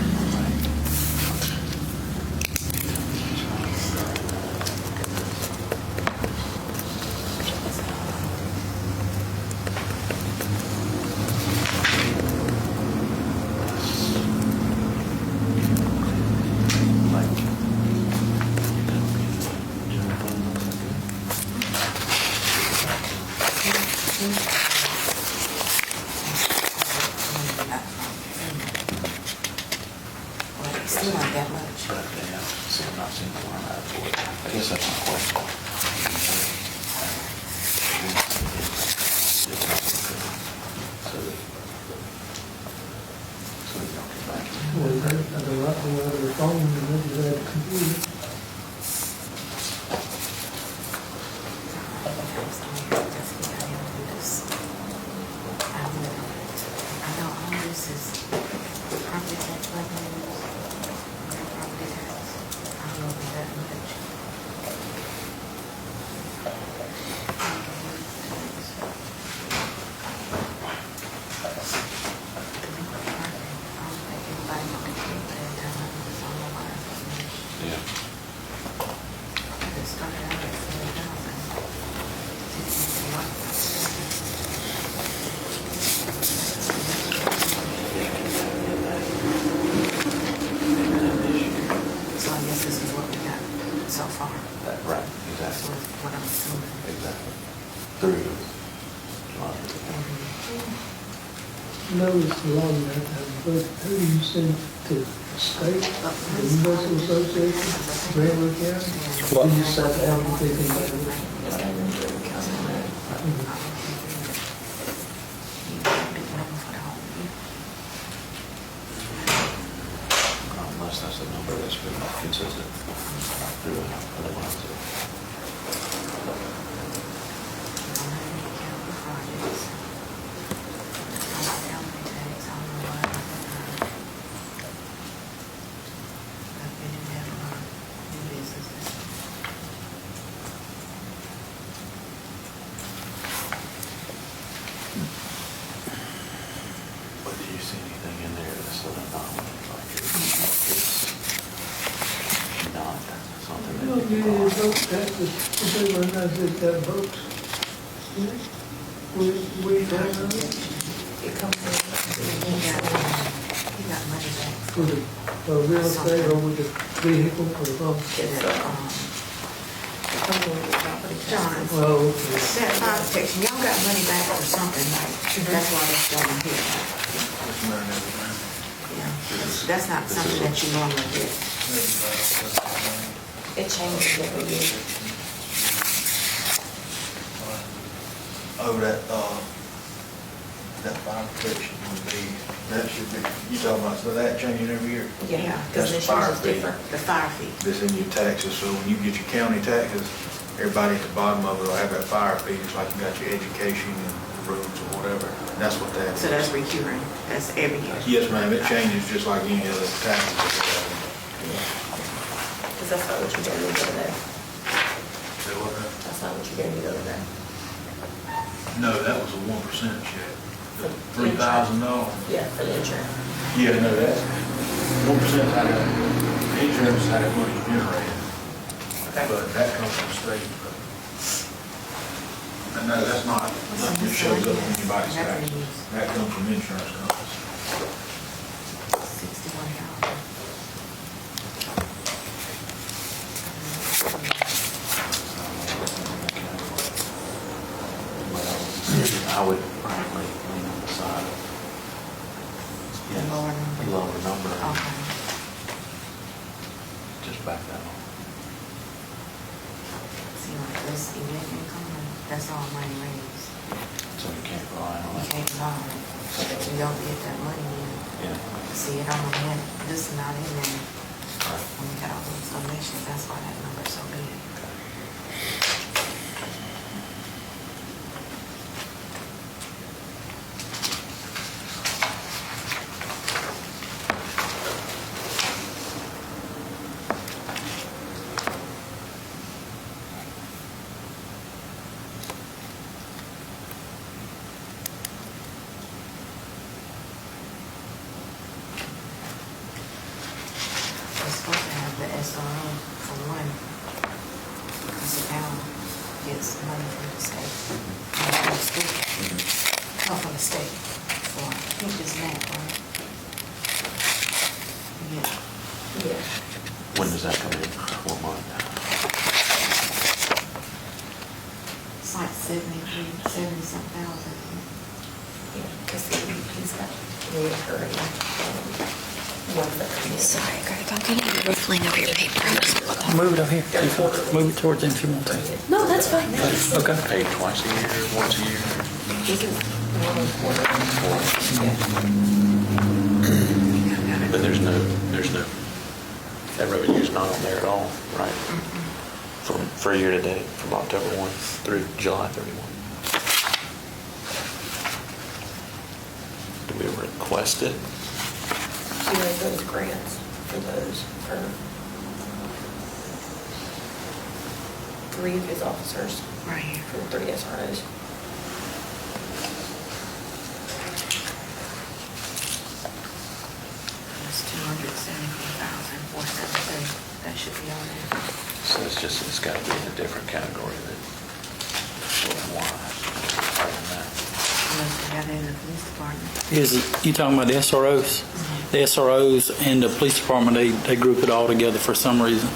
[SPEAKER 8] Well, it's still not that much.
[SPEAKER 10] But they have, see, I'm not seeing the line item for it. I guess that's my question. So we don't get back.
[SPEAKER 2] Well, I don't like the way the phone, and this is a computer.
[SPEAKER 10] Exactly. Through July.
[SPEAKER 2] Notice a lot of that, but who do you send to the state, the Universal Association, Greenwood County?
[SPEAKER 3] What?
[SPEAKER 2] You just have to have them take them back.
[SPEAKER 10] Unless that's the number that's been consistent through otherwise. But do you see anything in there that's sort of not like it's not something that
[SPEAKER 2] Well,
[SPEAKER 10] you
[SPEAKER 2] yeah,
[SPEAKER 10] can
[SPEAKER 2] yeah,
[SPEAKER 10] buy?
[SPEAKER 2] vote taxes, if they were not, they've got votes. We have them
[SPEAKER 9] It comes in.
[SPEAKER 8] He got money back.
[SPEAKER 2] for the real estate or with the vehicle or the home.
[SPEAKER 9] It's, it comes in with the property tax.
[SPEAKER 8] John,
[SPEAKER 2] Oh, okay.
[SPEAKER 8] that fire protection, y'all got money back for something, right? That's why it's showing here. Yeah, that's not something that you normally get.
[SPEAKER 4] It changes every year.
[SPEAKER 5] Oh, that fire protection would be, that should be, you talking about, so that changing every year?
[SPEAKER 4] Yeah, because
[SPEAKER 5] That's
[SPEAKER 4] this year's
[SPEAKER 5] fire
[SPEAKER 4] is
[SPEAKER 5] fee.
[SPEAKER 4] different.
[SPEAKER 8] The fire fee.
[SPEAKER 5] This in your taxes, so when you get your county taxes, everybody at the bottom of it will have that fire fee, just like you got your education and roads or whatever. That's what that is.
[SPEAKER 8] So that's recurring, that's every year.
[SPEAKER 5] Yes, ma'am, it changes just like any other taxes.
[SPEAKER 4] Because that's not what you gave me the other day. That's not what you gave me the other day.
[SPEAKER 5] No, that was a 1% check.
[SPEAKER 4] For
[SPEAKER 5] $3,000.
[SPEAKER 4] Yeah, for the insurance.
[SPEAKER 5] Yeah, no, that's 1% out of, insurance how that money generated. But that comes from the state. And no, that's not, nothing that shows up on anybody's taxes. That comes from insurance companies.
[SPEAKER 10] I would probably lean on the side of,
[SPEAKER 8] The lower number.
[SPEAKER 10] the lower number,
[SPEAKER 8] Okay.
[SPEAKER 10] just back that on.
[SPEAKER 8] See, like this event income, that's all money raised.
[SPEAKER 10] So you can't rely on
[SPEAKER 8] You
[SPEAKER 10] it.
[SPEAKER 8] can't rely on it. So that you don't get that money in.
[SPEAKER 10] Yeah.
[SPEAKER 8] See, it don't have, this is not in there. When we got all those donations, that's why that number's so big. We're supposed to have the SRO for one, because the town gets money from the state. From the state. No, from the state, for, I think it's that, right? Yeah,
[SPEAKER 4] Yeah.
[SPEAKER 10] When does that come in? What month?
[SPEAKER 8] it's like 70-some thousand.
[SPEAKER 4] Yeah, because he's got reoccurring ones that come in.
[SPEAKER 11] Sorry, Greg, I'm gonna be ruffling over your paper.
[SPEAKER 3] Move it up here. Move it towards him if you want to.
[SPEAKER 11] No, that's fine.
[SPEAKER 3] Okay.
[SPEAKER 10] Paid twice a year, once a year?
[SPEAKER 4] This is one and a quarter.
[SPEAKER 10] But there's no, that revenue's not on there at all, right? For year to date, from October 1 through July 31. Do we request it?
[SPEAKER 4] He made those grants for those, for 3 of his officers,
[SPEAKER 8] Right here.
[SPEAKER 4] for the 3 SROs.
[SPEAKER 8] It's 274,473. That should be on there.
[SPEAKER 10] So it's got to be in a different category than why.
[SPEAKER 8] Unless they got it in the police department.
[SPEAKER 3] Is it, you talking about the SROs? The SROs and the police department, they group it all together for some reason.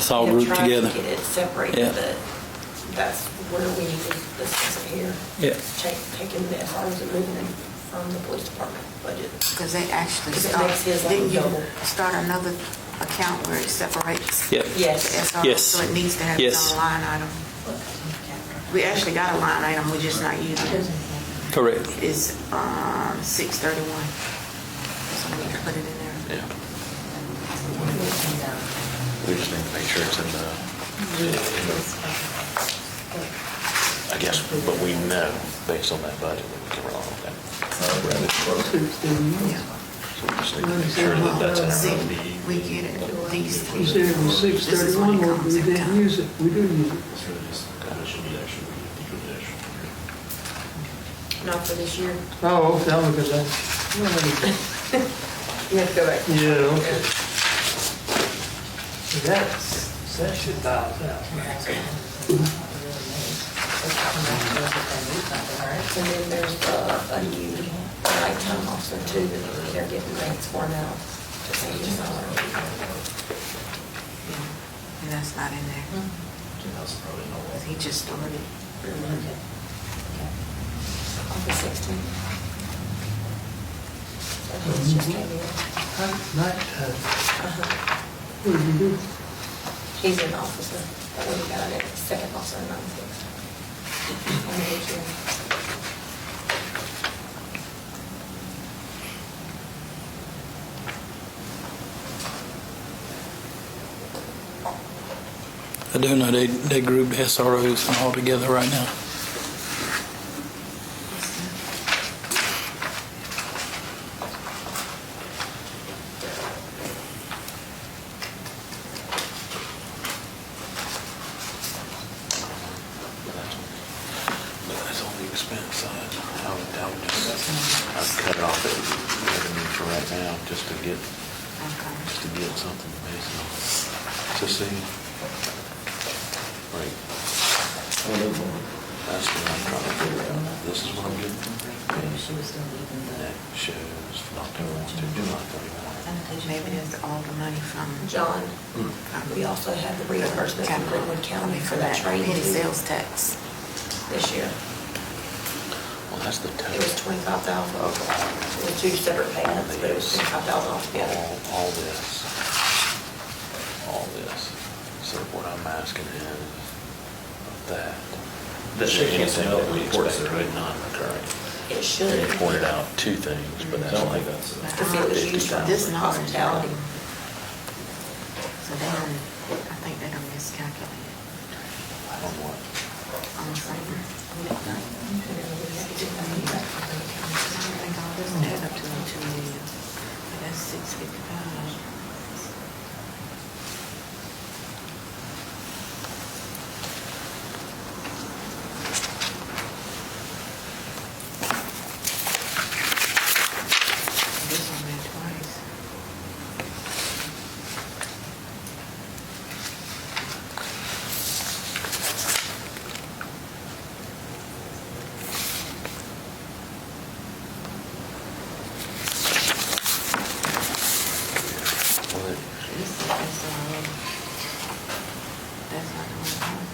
[SPEAKER 3] It's all
[SPEAKER 4] have
[SPEAKER 3] grouped
[SPEAKER 4] tried
[SPEAKER 3] together.
[SPEAKER 4] to get it separated,
[SPEAKER 3] Yeah.
[SPEAKER 4] but that's where we need to discuss it here.
[SPEAKER 3] Yeah.
[SPEAKER 4] Taking the SROs and moving them from the police department budget.
[SPEAKER 8] Because they actually
[SPEAKER 4] Because it
[SPEAKER 8] start,
[SPEAKER 4] makes his line
[SPEAKER 8] didn't you
[SPEAKER 4] double.
[SPEAKER 8] start another account where it separates?
[SPEAKER 3] Yep.
[SPEAKER 8] The
[SPEAKER 4] Yes.
[SPEAKER 8] SRO,
[SPEAKER 3] Yes.
[SPEAKER 8] so it needs to have its
[SPEAKER 3] Yes.
[SPEAKER 8] own line item. We actually got a line item, we're just not using it.
[SPEAKER 3] Correct.
[SPEAKER 8] It's 631. So we can put it in there.
[SPEAKER 10] Yeah. We just need to make sure it's in the, I guess, but we know, based on that budget, that we can run on that.
[SPEAKER 8] Yeah.
[SPEAKER 10] So we just need to make sure that that's in
[SPEAKER 8] See,
[SPEAKER 10] our.
[SPEAKER 8] we get it, these.
[SPEAKER 2] You said it was 631, but we didn't use it. We do use it.
[SPEAKER 4] Not for this year.
[SPEAKER 2] Oh, okay, I'm looking at that.
[SPEAKER 4] You have to go back.
[SPEAKER 2] Yeah, okay. That should balance out.
[SPEAKER 4] And then there's a new nighttime officer too, that they're getting grants for now. to see his salary.
[SPEAKER 8] And that's not in there. He just started.
[SPEAKER 4] On the 16th. So he's just came in.
[SPEAKER 2] Nighttime.
[SPEAKER 4] Uh-huh.
[SPEAKER 2] What did you do?
[SPEAKER 4] He's an officer, but we got a second officer in 96. On the weekend.
[SPEAKER 3] I do know they grouped SROs all together right now.
[SPEAKER 10] But that's on the expense side. I'd cut it off at revenue for right now, just to get something based on, to see. Right. That's what I'm trying to figure out. This is what I'm getting from Grant. That shows from October 1 to July 31.
[SPEAKER 8] Maybe that's all the money from.
[SPEAKER 4] John, we also have the reimbursement from Greenwood County for that training
[SPEAKER 8] Petty sales tax.
[SPEAKER 4] this year.
[SPEAKER 10] Well, that's the
[SPEAKER 4] It was
[SPEAKER 10] total.
[SPEAKER 4] 25,000. It was two separate payments, but it was 25,000 altogether.
[SPEAKER 10] All this. So what I'm asking is, of that.
[SPEAKER 7] That should cancel
[SPEAKER 10] anything
[SPEAKER 7] out
[SPEAKER 10] that we
[SPEAKER 7] the reports,
[SPEAKER 10] expect
[SPEAKER 7] right?
[SPEAKER 10] non-recurring.
[SPEAKER 4] It should.
[SPEAKER 10] They pointed out two things, but
[SPEAKER 7] I
[SPEAKER 10] that's
[SPEAKER 7] don't
[SPEAKER 10] like,
[SPEAKER 7] think that's.
[SPEAKER 4] Because it was used for
[SPEAKER 8] This number is
[SPEAKER 4] hospitality.
[SPEAKER 8] So they don't, I think they don't miscalculate
[SPEAKER 10] on what?
[SPEAKER 8] on something. I don't think all this add up to like 2 million. But that's 655. This one ran twice.
[SPEAKER 10] Well, it-
[SPEAKER 8] This is, that's not the one.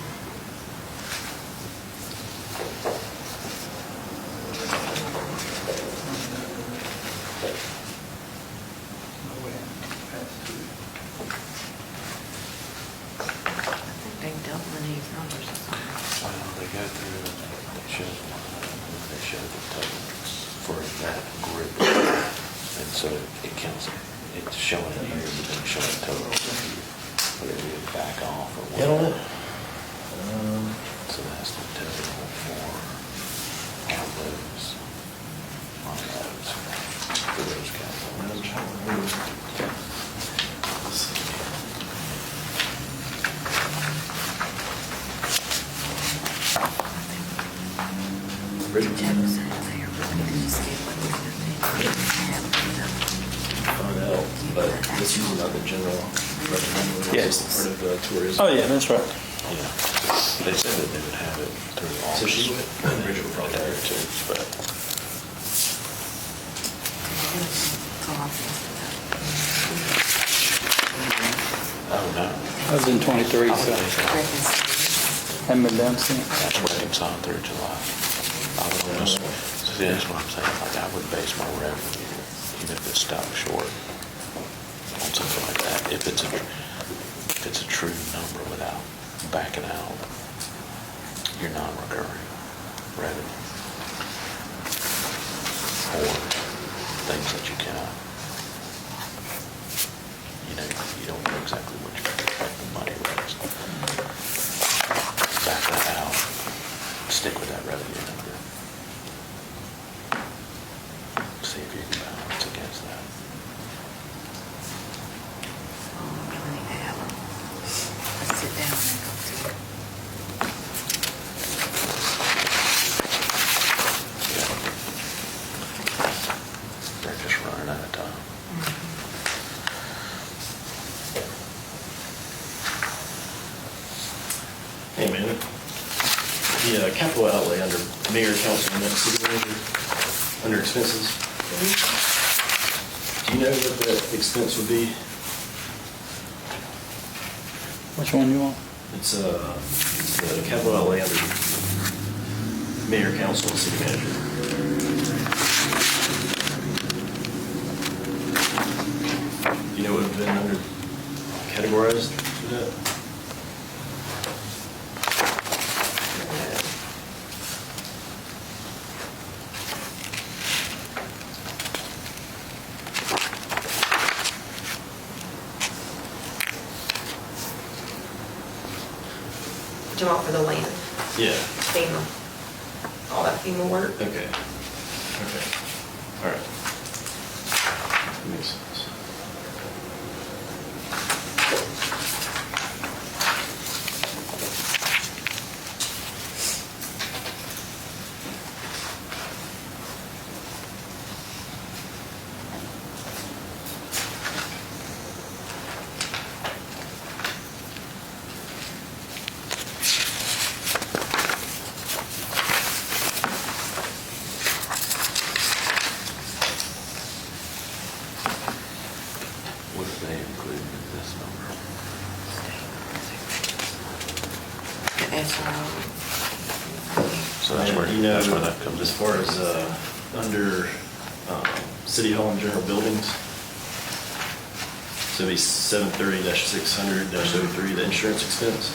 [SPEAKER 8] I think they doubling these numbers or something.
[SPEAKER 10] Well, they go through and they show, they show the total for that group. And so it counts, it's showing it here, but then showing total. Whether we back off or whatever. So that's the total for all those, for those categories.
[SPEAKER 8] Jefferson, they are really just get what they're gonna
[SPEAKER 7] Find out, but this is not the general recommendation.
[SPEAKER 3] Yes.
[SPEAKER 7] It's part of the tourism.
[SPEAKER 3] Oh, yeah, that's right.
[SPEAKER 10] Yeah, they said that they would have it through all.
[SPEAKER 7] So she went, Bridget would probably have it too.
[SPEAKER 10] But
[SPEAKER 8] Go off.
[SPEAKER 10] Oh, no.
[SPEAKER 3] That was in 23, so haven't been done since.
[SPEAKER 10] That's reconciled through July. I would almost, see, that's what I'm saying, like I would base my revenue, even if it's stopped short, on something like that. If it's a true number without backing out your non-recurring revenue. Or things that you cannot, you don't know exactly what you're expecting money raised. Back that out, stick with that revenue number. See if you can balance against that.
[SPEAKER 8] Let's sit down and go through it.
[SPEAKER 10] They're just running out of time.
[SPEAKER 7] Hey, man. The capital outlay under mayor, council, and city manager, under expenses. Do you know what that expense would be?
[SPEAKER 3] Which one you want?
[SPEAKER 7] It's the capital outlay under mayor, council, and city manager. Do you know what would have been under categorized for that?
[SPEAKER 4] Do you want for the land,
[SPEAKER 7] Yeah.
[SPEAKER 4] FEMA, all that FEMA work?
[SPEAKER 7] Okay. All right. That makes sense.
[SPEAKER 10] What are they including in this number?
[SPEAKER 8] The SRO.
[SPEAKER 10] So that's where,
[SPEAKER 7] You know,
[SPEAKER 10] that's where that comes
[SPEAKER 7] as
[SPEAKER 10] in.
[SPEAKER 7] far as under city hall and general buildings. So it'd be 730-600-03, the insurance expense.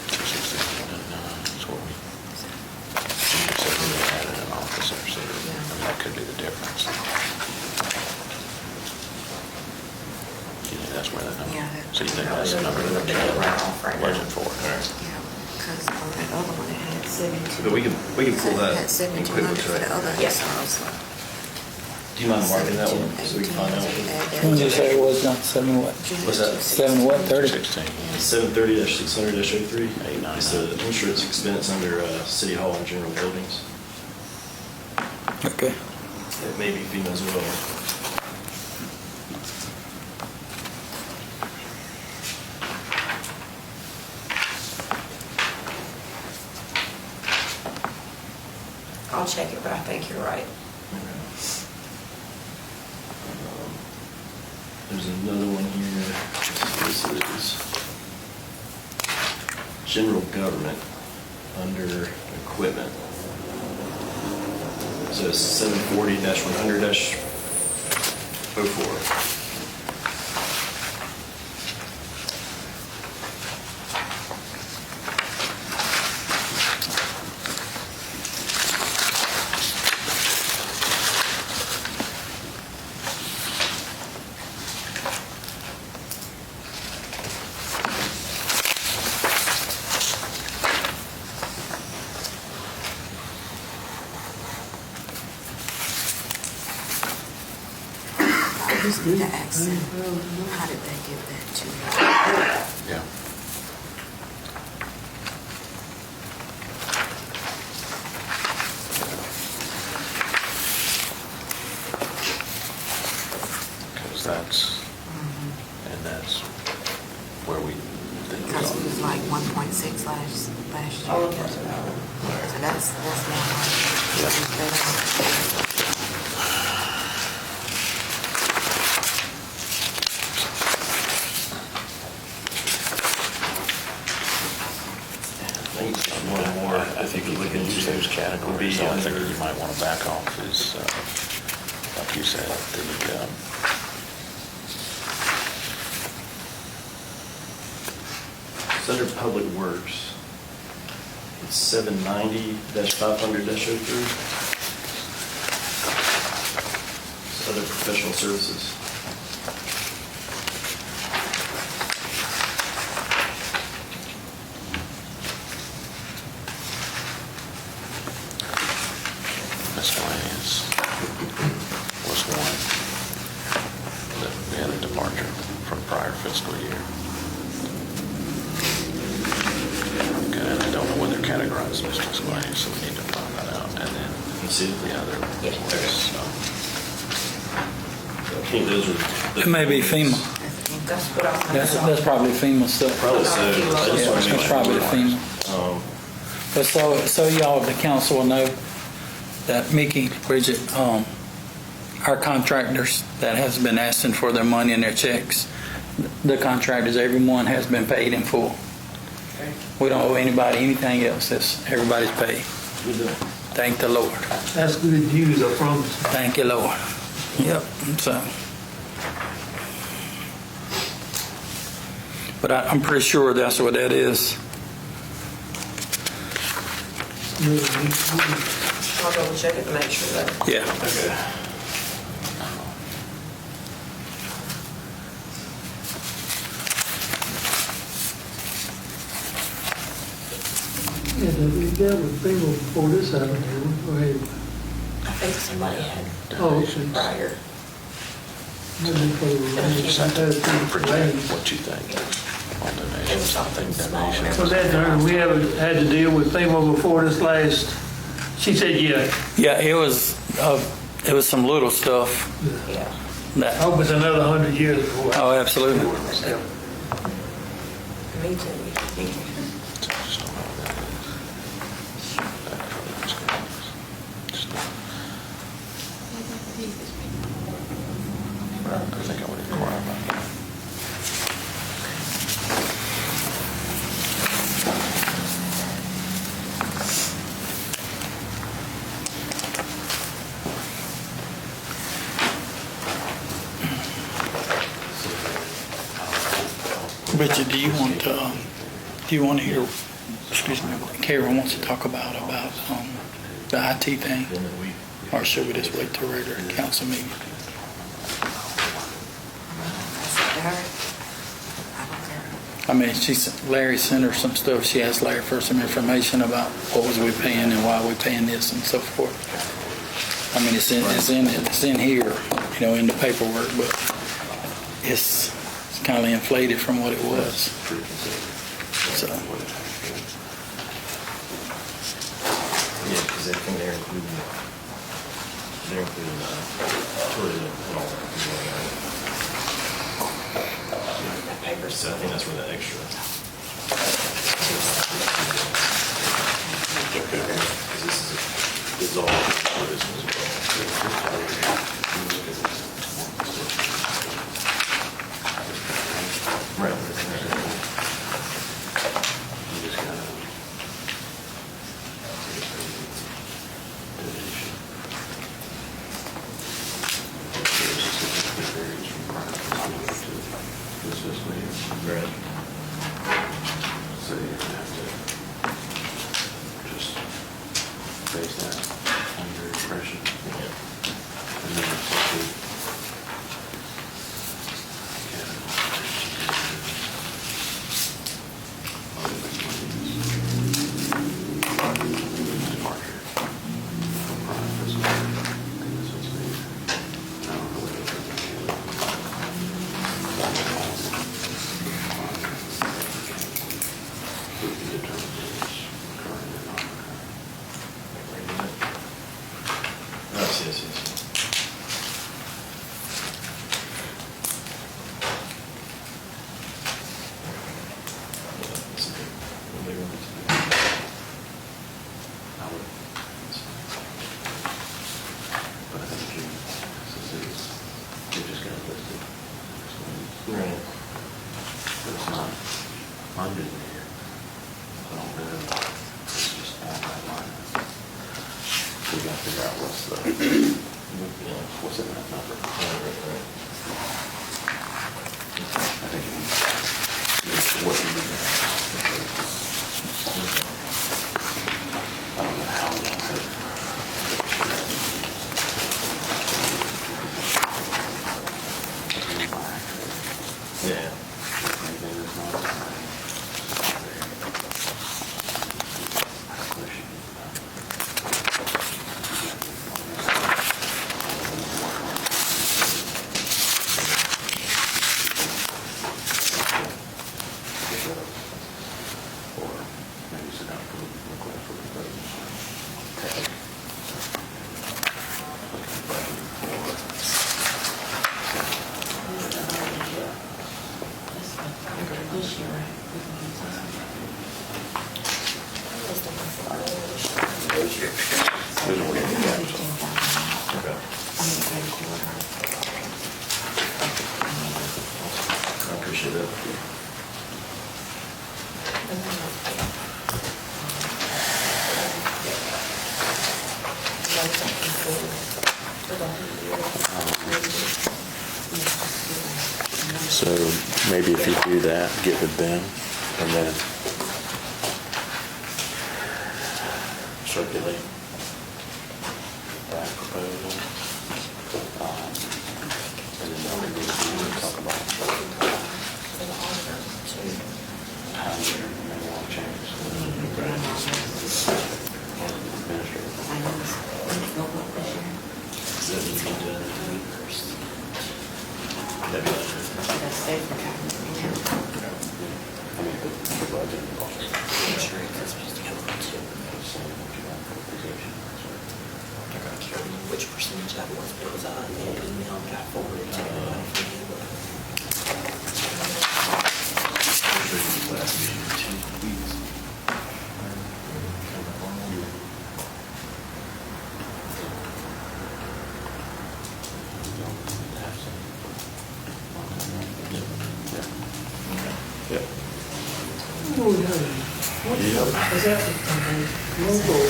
[SPEAKER 10] 269.99 is what we, you said we added an officer, so I mean, that could be the difference. You think that's where that number?
[SPEAKER 8] Yeah, that-
[SPEAKER 10] So you think that's the number that we should budget for?
[SPEAKER 8] Yeah, because on that other one, it had 72.
[SPEAKER 7] But we can pull that
[SPEAKER 8] It had 7,200
[SPEAKER 7] equipment
[SPEAKER 8] for the
[SPEAKER 7] to it.
[SPEAKER 8] other
[SPEAKER 4] Yes.
[SPEAKER 8] SROs.
[SPEAKER 7] Do you mind marking that one so we can find out?
[SPEAKER 3] When did you say it was, not 7 what?
[SPEAKER 7] What's that?
[SPEAKER 3] 7 what, 30?
[SPEAKER 10] 16.
[SPEAKER 7] 730-600-03.
[SPEAKER 10] 899.
[SPEAKER 7] It's the insurance expense under city hall and general buildings.
[SPEAKER 3] Okay.
[SPEAKER 7] It may be FEMA as well.
[SPEAKER 4] I'll check it, but I think you're right.
[SPEAKER 7] There's another one here. This is general government under equipment. So it's 740-100-04.
[SPEAKER 8] Who's the accent? How did they give that to you?
[SPEAKER 10] Yeah. Because that's, and that's where we think we
[SPEAKER 8] Because it
[SPEAKER 10] are.
[SPEAKER 8] was like 1.6 last year.
[SPEAKER 4] I'll look into that one.
[SPEAKER 8] So that's more.
[SPEAKER 7] think one more.
[SPEAKER 10] I think you can use those categories. The only thing that you might want to back off is, like you said,
[SPEAKER 7] It's under Public Works. It's 790-500-03. It's other professional services.
[SPEAKER 10] miscellaneous was one that we had a departure from prior fiscal year. Okay, and I don't know whether categorized as miscellaneous, so we need to find that out. And then
[SPEAKER 7] See?
[SPEAKER 10] the other
[SPEAKER 4] Yeah.
[SPEAKER 10] was,
[SPEAKER 7] I think those are.
[SPEAKER 3] It may be FEMA.
[SPEAKER 4] That's what I was.
[SPEAKER 3] That's probably FEMA stuff.
[SPEAKER 7] Probably so. I just
[SPEAKER 3] Yeah,
[SPEAKER 7] wanna make
[SPEAKER 3] that's
[SPEAKER 7] sure.
[SPEAKER 3] probably the FEMA. But so y'all, the council will know that Mickey, Bridget, our contractors that has been asking for their money and their checks, the contractors, everyone has been paid in full. We don't owe anybody anything else. Everybody's paid. Thank the Lord.
[SPEAKER 2] That's good news, I promise.
[SPEAKER 3] Thank you, Lord. Yep, so. But I'm pretty sure that's what that is.
[SPEAKER 4] I'll double check it to make sure that.
[SPEAKER 3] Yeah.
[SPEAKER 2] Yeah, that was FEMA before this happened, or hey,
[SPEAKER 4] I think somebody had
[SPEAKER 2] oh, okay.
[SPEAKER 4] prior.
[SPEAKER 2] Maybe for the
[SPEAKER 10] just have to project what you think on
[SPEAKER 4] It was
[SPEAKER 10] donations.
[SPEAKER 4] something small.
[SPEAKER 2] So that, we haven't had to deal with FEMA before this last, she said, yeah.
[SPEAKER 3] Yeah, it was some little stuff
[SPEAKER 4] Yeah.
[SPEAKER 2] I
[SPEAKER 3] that,
[SPEAKER 2] hope it's another 100 years before.
[SPEAKER 3] oh, absolutely.
[SPEAKER 4] Me too.
[SPEAKER 10] I think I would inquire about that.
[SPEAKER 3] Richard, do you want to hear, excuse me, Karen wants to talk about the IT thing? Or should we just wait till regular council meeting? I mean, Larry sent her some stuff. She asked Larry for some information about what was we paying and why we paying this and so forth. I mean, it's in here, in the paperwork, but it's kind of inflated from what it was. So,
[SPEAKER 7] Yeah, because I think they're including tourism and all that. So I think that's where the extra. This is all tourism as well. Right.
[SPEAKER 10] You just gotta
[SPEAKER 7] Right.
[SPEAKER 10] So you have to just base that on your impression. And then it's like
[SPEAKER 7] Yes.
[SPEAKER 10] But I think you just got it listed.
[SPEAKER 7] Right.
[SPEAKER 10] But it's not funded here. I don't know. figure out what's the, what's in that number. I think what you need. I don't know how
[SPEAKER 7] Yeah.
[SPEAKER 10] Or maybe sit down for a request for proposals.
[SPEAKER 9] This year, right? We can use
[SPEAKER 10] There's a way to do that, so.
[SPEAKER 7] Okay. I appreciate that.
[SPEAKER 10] So maybe if you do that, get with them and then circulate that proposal. And then they'll review it and talk about how you may want to change
[SPEAKER 9] which percentage that was, but it was an email that I forwarded to everybody from
[SPEAKER 7] Last meeting, 2 weeks.
[SPEAKER 10] Yeah.
[SPEAKER 2] Oh, yeah. Is that local?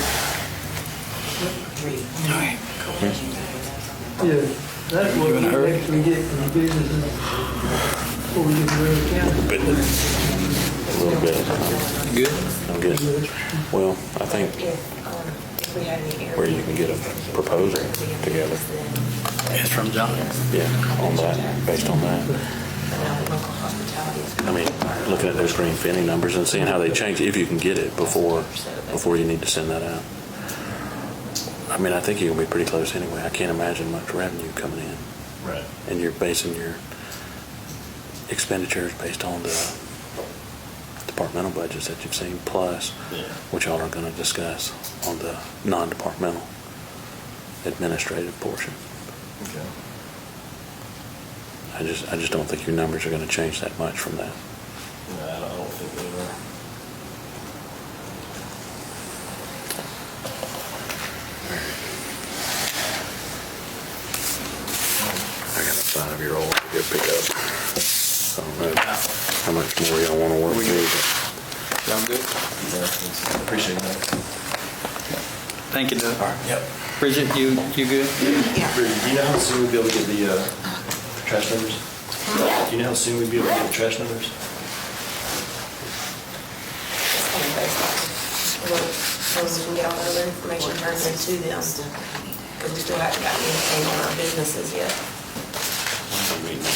[SPEAKER 2] Yeah, that's what we actually get from the businesses before we get to the county.
[SPEAKER 10] A little bit.
[SPEAKER 3] Good?
[SPEAKER 10] I'm good. Well, I think
[SPEAKER 4] If we had any area.
[SPEAKER 10] where you can get a proposal together.
[SPEAKER 3] It's from John.
[SPEAKER 10] Yeah, on that, based on that. I mean, looking at those green finning numbers and seeing how they change, if you can get it before you need to send that out. I mean, I think you're gonna be pretty close anyway. I can't imagine much revenue coming in.
[SPEAKER 7] Right.
[SPEAKER 10] And you're basing your expenditures based on the departmental budgets that you've seen, plus what y'all are gonna discuss on the non-departmental administrative portion.
[SPEAKER 7] Okay.
[SPEAKER 10] I just don't think your numbers are gonna change that much from that.
[SPEAKER 7] No, I don't think they will.
[SPEAKER 10] I got a 5-year-old to go pick up. I don't know how much more y'all wanna work through,
[SPEAKER 3] Sound good?
[SPEAKER 7] Yeah, appreciate that.
[SPEAKER 3] Thank you, Doug.
[SPEAKER 7] Yep.
[SPEAKER 3] Bridget, you good?
[SPEAKER 7] Bridget, do you know how soon we'll be able to get the trash numbers? Do you know how soon we'll be able to get the trash numbers?
[SPEAKER 4] When we can get all the other information turned into them, because we still haven't gotten anything on our businesses yet.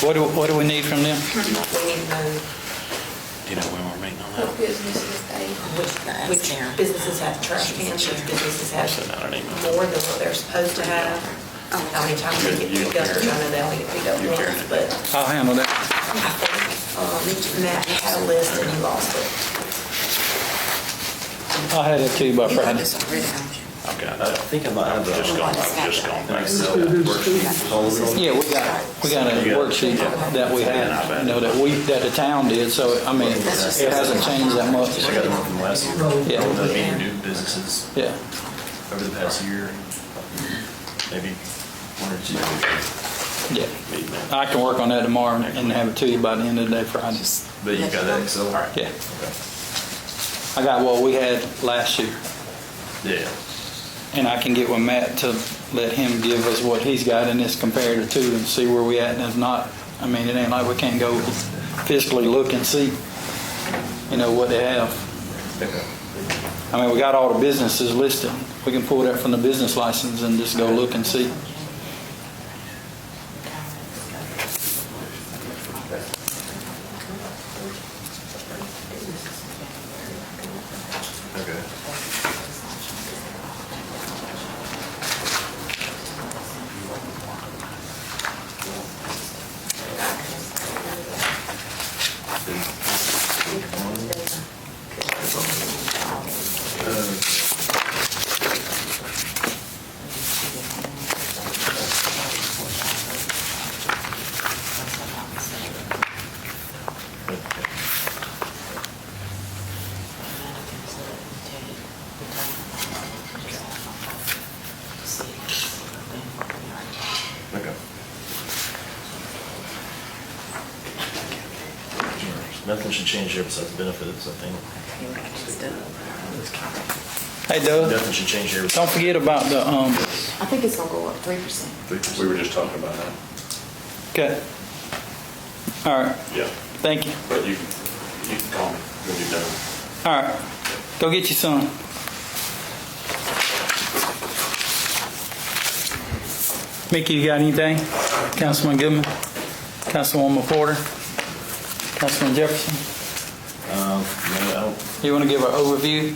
[SPEAKER 3] What do we need from them?
[SPEAKER 4] We need to know
[SPEAKER 10] do you know when we're meeting on that?
[SPEAKER 4] which businesses have trash cans, which businesses have
[SPEAKER 10] Send out an email.
[SPEAKER 4] more than what they're supposed to have, how many times they get picked up, which I know they only get picked up once, but
[SPEAKER 3] I'll handle that.
[SPEAKER 4] I think Matt had a list and he lost it.
[SPEAKER 3] I'll have it to you by Friday.
[SPEAKER 10] Okay,
[SPEAKER 7] I think I might have
[SPEAKER 10] just
[SPEAKER 7] the
[SPEAKER 10] gone, just gone.
[SPEAKER 7] an Excel worksheet. All of it on?
[SPEAKER 3] Yeah, we got a worksheet that we had, that the town did, so, I mean, it hasn't changed that much.
[SPEAKER 7] I got the one from last year.
[SPEAKER 3] Yeah.
[SPEAKER 7] That'd be your new businesses
[SPEAKER 3] Yeah,
[SPEAKER 7] over the past year, maybe 1 or 2.
[SPEAKER 3] yeah. I can work on that tomorrow and have it to you by the end of the day Friday.
[SPEAKER 7] But you've got that Excel?
[SPEAKER 3] Yeah.
[SPEAKER 7] Okay.
[SPEAKER 3] I got what we had last year,
[SPEAKER 7] Yeah.
[SPEAKER 3] and I can get with Matt to let him give us what he's got in this comparative too and see where we at. And if not, I mean, it ain't like we can't go physically look and see, what they have. I mean, we got all the businesses listed. We can pull that from the business license and just go look and see.
[SPEAKER 6] Okay. Okay.
[SPEAKER 7] Nothing should change here besides benefits, I think.
[SPEAKER 3] Hey, Doug,
[SPEAKER 7] Nothing should change here.
[SPEAKER 3] don't forget about the,
[SPEAKER 8] I think it's gonna go up 3%.
[SPEAKER 6] We were just talking about that.
[SPEAKER 3] okay. All right,
[SPEAKER 6] Yeah.
[SPEAKER 3] thank you.
[SPEAKER 6] But you can call me when you're done.
[SPEAKER 3] All right, go get your son. Mickey, you got anything? Councilman Goodman? Councilwoman Porter? Councilman Jefferson?
[SPEAKER 7] No, I don't.
[SPEAKER 3] You want to give an overview?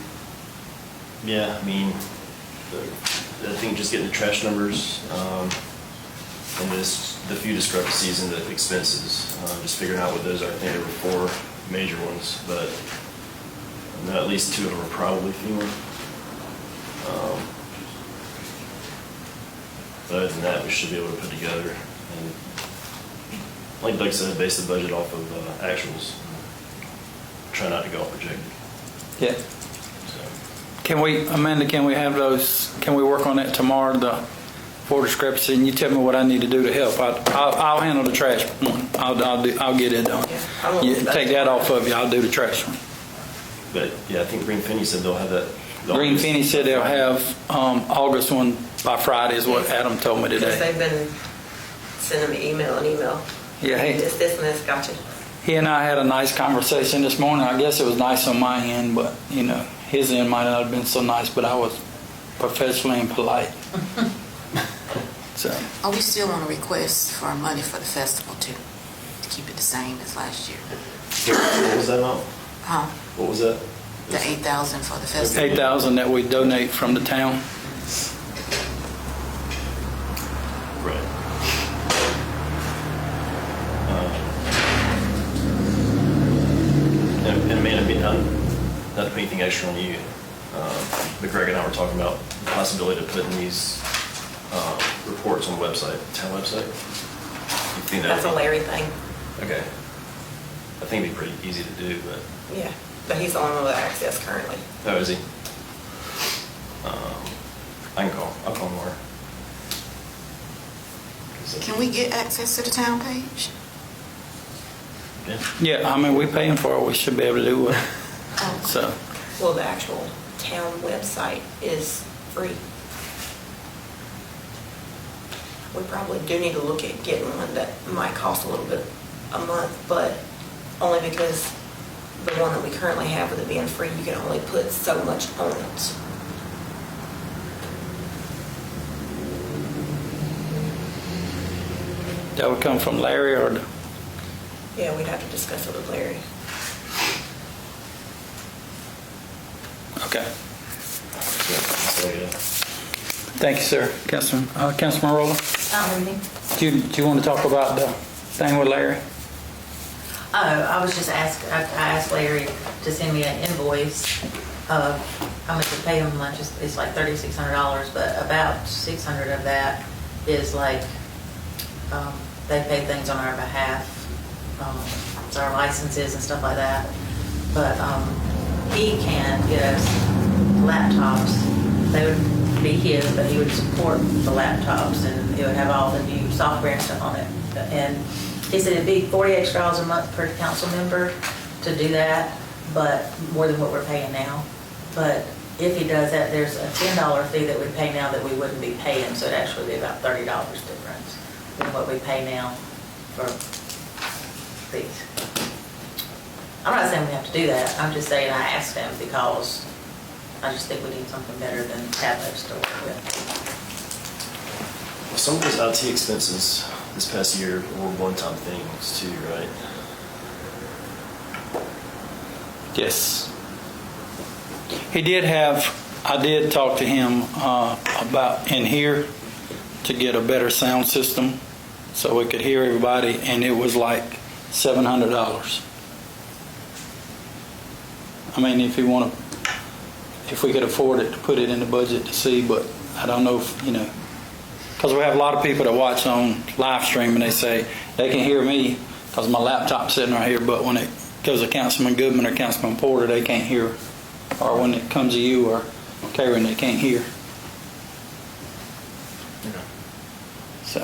[SPEAKER 7] Yeah, I mean, I think just getting the trash numbers, and the few discrepancies in the expenses, just figuring out what those are. I think there were 4 major ones, but I know at least 2 of them are probably FEMA. But other than that, we should be able to put together, and like Doug said, base the budget off of actuals. Try not to go off projected.
[SPEAKER 3] Yeah.
[SPEAKER 7] So.
[SPEAKER 3] Can we, Amanda, can we have those, can we work on that tomorrow, the 4 discrepancy, and you tell me what I need to do to help? I'll handle the trash one. I'll get it done.
[SPEAKER 4] Yeah,
[SPEAKER 3] You take that off of you, I'll do the trash one.
[SPEAKER 7] But yeah, I think Green Finney said they'll have that.
[SPEAKER 3] Green Finney said they'll have August one by Friday is what Adam told me
[SPEAKER 4] Because
[SPEAKER 3] today.
[SPEAKER 4] they've been sending me email.
[SPEAKER 3] Yeah, hey,
[SPEAKER 4] This and this, gotcha.
[SPEAKER 3] he and I had a nice conversation this morning. I guess it was nice on my end, but his end might not have been so nice, but I was professionally and polite. So,
[SPEAKER 8] Are we still on a request for money for the festival too? To keep it the same as last year?
[SPEAKER 7] What was that amount?
[SPEAKER 8] Huh?
[SPEAKER 7] What was that?
[SPEAKER 8] The 8,000 for the festival?
[SPEAKER 3] 8,000 that we donate from the town.
[SPEAKER 7] Right. And Amanda, not to put anything extra on you, but Greg and I were talking about the possibility of putting these reports on the website, town website. You think
[SPEAKER 4] That's a
[SPEAKER 7] that'd
[SPEAKER 4] Larry thing.
[SPEAKER 7] be- Okay. I think it'd be pretty easy to do, but,
[SPEAKER 4] Yeah, but he's the only one with access currently.
[SPEAKER 7] oh, is he? I can call. I'll call him tomorrow.
[SPEAKER 8] Can we get access to the town page?
[SPEAKER 7] Yeah.
[SPEAKER 3] Yeah, I mean, we paying for it. We should be able to do it. So,
[SPEAKER 4] Well, the actual town website is free. We probably do need to look at getting one that might cost a little bit a month, but only because the one that we currently have, with it being free, you can only put so much on it.
[SPEAKER 3] that would come from Larry or the,
[SPEAKER 4] Yeah, we'd have to discuss it with Larry.
[SPEAKER 3] okay.
[SPEAKER 7] So, yeah.
[SPEAKER 3] Thank you, sir. Councilman Rowland, do you want to talk about the thing with Larry?
[SPEAKER 9] Oh, I was just I asked Larry to send me an invoice of how much we pay him lunch. It's like $3,600, but about 600 of that is like, they pay things on our behalf, so our licenses and stuff like that. But he can get us laptops. They would be his, but he would support the laptops, and it would have all the new software and stuff on it. And he said it'd be $40 extra a month per council member to do that, but more than what we're paying now. But if he does that, there's a $10 fee that we pay now that we wouldn't be paying, so it'd actually be about $30 difference than what we pay now for fees. I'm not saying we have to do that, I'm just saying I asked them because I just think we need something better than tablets to work with.
[SPEAKER 7] Well, some of those IT expenses this past year were one-time things too, right?
[SPEAKER 3] Yes. He did have, I did talk to him about in here to get a better sound system so we could hear everybody, and it was like $700. I mean, if we could afford it to put it in the budget to see, but I don't know if, because we have a lot of people that watch on live stream and they say they can hear me because my laptop's sitting right here, but when it goes to Councilman Goodman or Councilman Porter, they can't hear. Or when it comes to you or Karen, they can't hear. So,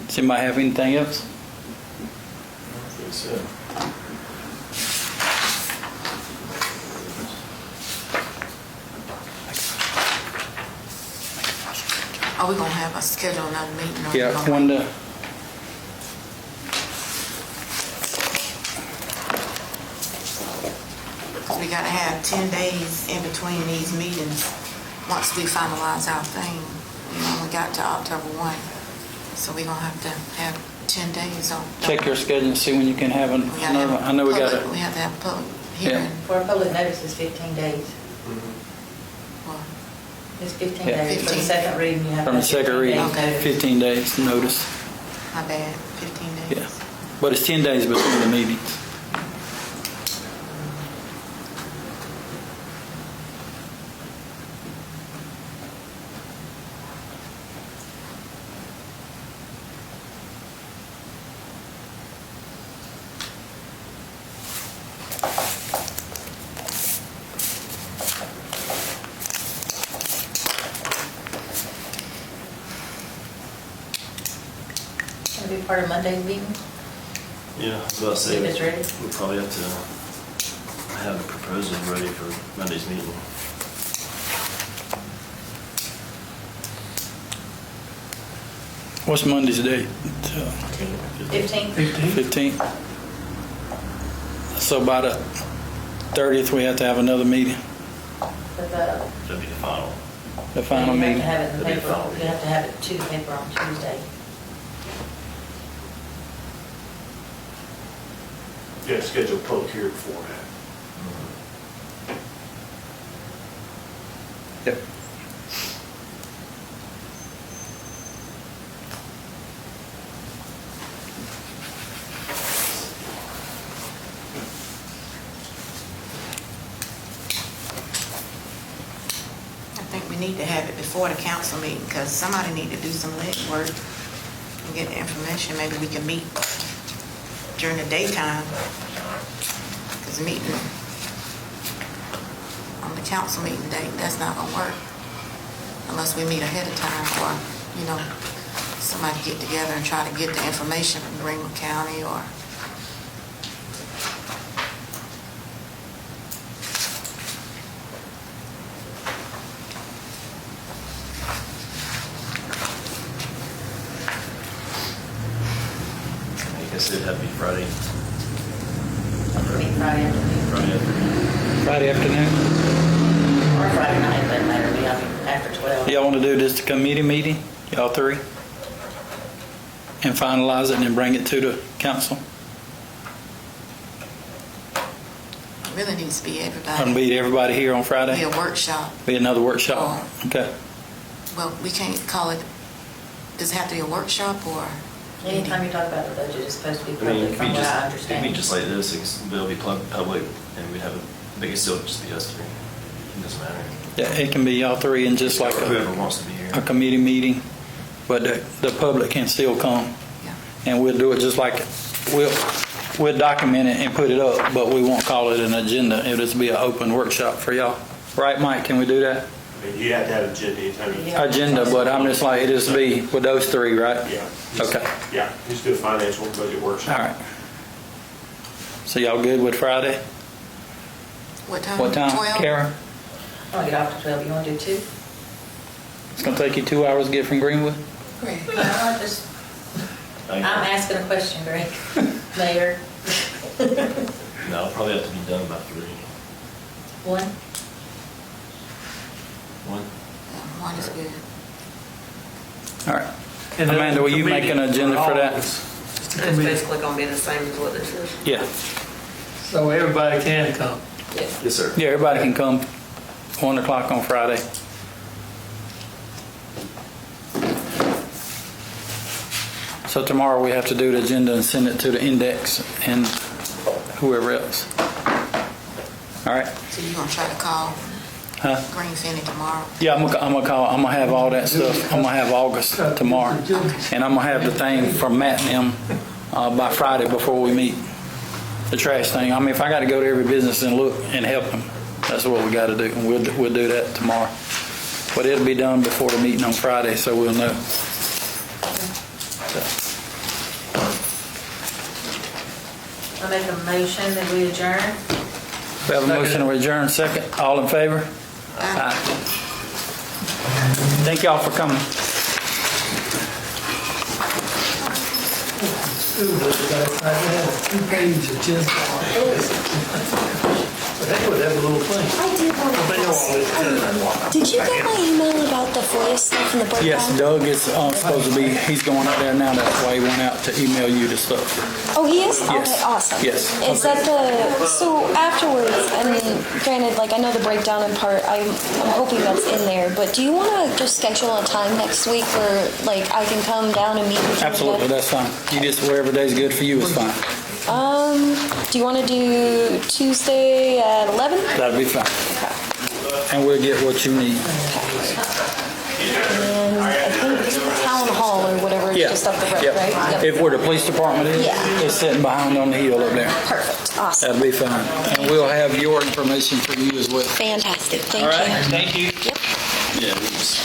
[SPEAKER 3] does anybody have anything else?
[SPEAKER 7] I think so.
[SPEAKER 8] Are we gonna have a schedule another meeting? Or
[SPEAKER 3] Yeah,
[SPEAKER 8] we gonna-
[SPEAKER 3] when the,
[SPEAKER 8] We gotta have 10 days in between these meetings, once we finalize our thing. We got to October 1, so we're gonna have to have 10 days on.
[SPEAKER 3] check your schedule and see when you can have
[SPEAKER 8] We gotta have
[SPEAKER 3] another, I know we got
[SPEAKER 8] public-
[SPEAKER 3] to,
[SPEAKER 8] We have to have a public hearing.
[SPEAKER 9] For a public notice is 15 days.
[SPEAKER 8] Well,
[SPEAKER 9] It's 15
[SPEAKER 3] Yeah.
[SPEAKER 9] days. For the second reading, you have.
[SPEAKER 3] from the second reading,
[SPEAKER 8] Okay.
[SPEAKER 3] 15 days notice.
[SPEAKER 8] my bad, 15 days.
[SPEAKER 3] Yeah. But it's 10 days between the meetings.
[SPEAKER 9] Gonna be part of Monday's meeting,
[SPEAKER 7] Yeah, I was about to say,
[SPEAKER 9] if it's ready.
[SPEAKER 7] we'll probably have to have the proposal ready for Monday's meeting.
[SPEAKER 3] What's Monday's date?
[SPEAKER 9] 15th.
[SPEAKER 3] 15th? So by the 30th, we have to have another meeting,
[SPEAKER 9] For the.
[SPEAKER 7] That'd be the final.
[SPEAKER 3] the final
[SPEAKER 9] You
[SPEAKER 3] meeting.
[SPEAKER 9] have to have it in the
[SPEAKER 7] That'd be
[SPEAKER 9] paper,
[SPEAKER 7] final.
[SPEAKER 9] you have to have it to the paper on Tuesday.
[SPEAKER 12] Yeah, schedule public hearing before that.
[SPEAKER 3] Yep.
[SPEAKER 8] I think we need to have it before the council meeting, because somebody need to do some legwork and get the information. Maybe we can meet during the daytime, because meeting on the council meeting date, that's not gonna work unless we meet ahead of time, or, somebody get together and try to get the information from Greenwood County, or
[SPEAKER 7] I guess it'd have to be Friday.
[SPEAKER 9] Meet Friday afternoon,
[SPEAKER 7] Friday afternoon.
[SPEAKER 3] Friday afternoon?
[SPEAKER 9] or Friday night, doesn't matter to me, I mean, after 12.
[SPEAKER 3] Y'all want to do just a committee meeting, y'all three? And finalize it and then bring it to the council?
[SPEAKER 8] it really needs to be
[SPEAKER 3] Gonna
[SPEAKER 8] everybody.
[SPEAKER 3] be everybody here on Friday?
[SPEAKER 8] Be a workshop.
[SPEAKER 3] Be another workshop? Okay.
[SPEAKER 8] Well, we can't call it, does it have to be a workshop, or?
[SPEAKER 9] Anytime you talk about the budget, it's supposed to be
[SPEAKER 7] I mean,
[SPEAKER 9] public,
[SPEAKER 7] it'd
[SPEAKER 9] from
[SPEAKER 7] be
[SPEAKER 9] what
[SPEAKER 7] just,
[SPEAKER 9] I
[SPEAKER 7] it'd
[SPEAKER 9] understand.
[SPEAKER 7] be just like this, it'll be public, and we'd have a, biggest still just be us three. It doesn't matter.
[SPEAKER 3] Yeah, it can be y'all three and just like
[SPEAKER 7] Whoever
[SPEAKER 3] a
[SPEAKER 7] wants to be here.
[SPEAKER 3] committee meeting, but the public can still come.
[SPEAKER 8] Yeah.
[SPEAKER 3] And we'll do it just like, we'll document it and put it up, but we won't call it an agenda. It'll just be an open workshop for y'all. Right, Mike, can we do that?
[SPEAKER 12] I mean, you have to have an agenda anytime.
[SPEAKER 9] Yeah.
[SPEAKER 3] Agenda, but I'm just like, it'll just be with those three, right?
[SPEAKER 12] Yeah.
[SPEAKER 3] Okay.
[SPEAKER 12] Yeah, just do a financial budget
[SPEAKER 3] All
[SPEAKER 12] workshop.
[SPEAKER 3] right. So y'all good with Friday?
[SPEAKER 8] What time?
[SPEAKER 3] What time,
[SPEAKER 8] 12?
[SPEAKER 3] Karen?
[SPEAKER 9] I want to get off to 12. You want to do 2?
[SPEAKER 3] It's gonna take you 2 hours to get from Greenwood?
[SPEAKER 8] Great.
[SPEAKER 9] No, I'm asking a question, Greg. Mayor.
[SPEAKER 7] No, I'll probably have to be done by 3.
[SPEAKER 9] 1?
[SPEAKER 7] 1?
[SPEAKER 8] One is good.
[SPEAKER 3] All right.
[SPEAKER 2] And
[SPEAKER 3] Amanda, will you make an agenda for that?
[SPEAKER 4] It's basically gonna be the same as what this is.
[SPEAKER 3] Yeah.
[SPEAKER 2] So everybody can come.
[SPEAKER 4] Yes.
[SPEAKER 7] Yes, sir.
[SPEAKER 3] Yeah, everybody can come 1 o'clock on Friday. So tomorrow we have to do the agenda and send it to the index and whoever else. All right?
[SPEAKER 8] So you gonna try to call
[SPEAKER 3] Huh?
[SPEAKER 8] Green City tomorrow?
[SPEAKER 3] Yeah, I'm gonna call. I'm gonna have all that stuff. I'm gonna have August tomorrow, and I'm gonna have the thing from Matt and them by Friday before we meet. The trash thing. I mean, if I got to go to every business and look and help them, that's what we got to do, and we'll do that tomorrow. But it'll be done before the meeting on Friday, so we'll know.
[SPEAKER 9] I make a motion that we adjourn.
[SPEAKER 3] We have a motion to adjourn. Second. All in favor? Aye. Thank y'all for coming.
[SPEAKER 2] I had a 2-page agenda. But that would have a little thing.
[SPEAKER 11] I did want to
[SPEAKER 2] They know all this.
[SPEAKER 11] Did you get my email about the FOIA stuff and the breakdown?
[SPEAKER 3] Yes, Doug is supposed to be. He's going out there now. That's why he went out to email you the stuff.
[SPEAKER 11] Oh, he is?
[SPEAKER 3] Yes.
[SPEAKER 11] Okay, awesome.
[SPEAKER 3] Yes.
[SPEAKER 11] Is that so afterwards, I mean, granted, like I know the breakdown in part, I'm hoping that's in there, but do you want to just schedule a time next week where like I can come down and meet with you?
[SPEAKER 3] Absolutely,
[SPEAKER 11] again?
[SPEAKER 3] that's fine. You just whatever day's good for you is fine.
[SPEAKER 11] Do you want to do Tuesday at 11?
[SPEAKER 3] That'd be fine. And we'll get what you need.
[SPEAKER 11] And I think town hall or whatever is
[SPEAKER 3] Yeah.
[SPEAKER 11] just up the road,
[SPEAKER 3] Yep.
[SPEAKER 11] right? Yep.
[SPEAKER 3] If where the police department is,
[SPEAKER 11] Yeah.
[SPEAKER 3] it's sitting behind on the hill up there.
[SPEAKER 11] Perfect. Awesome.
[SPEAKER 3] That'd be fine. And we'll have your information for you as well.
[SPEAKER 11] Fantastic. Thank
[SPEAKER 3] All right,
[SPEAKER 11] you.
[SPEAKER 3] thank you.
[SPEAKER 11] Yep.
[SPEAKER 7] Yeah, we just.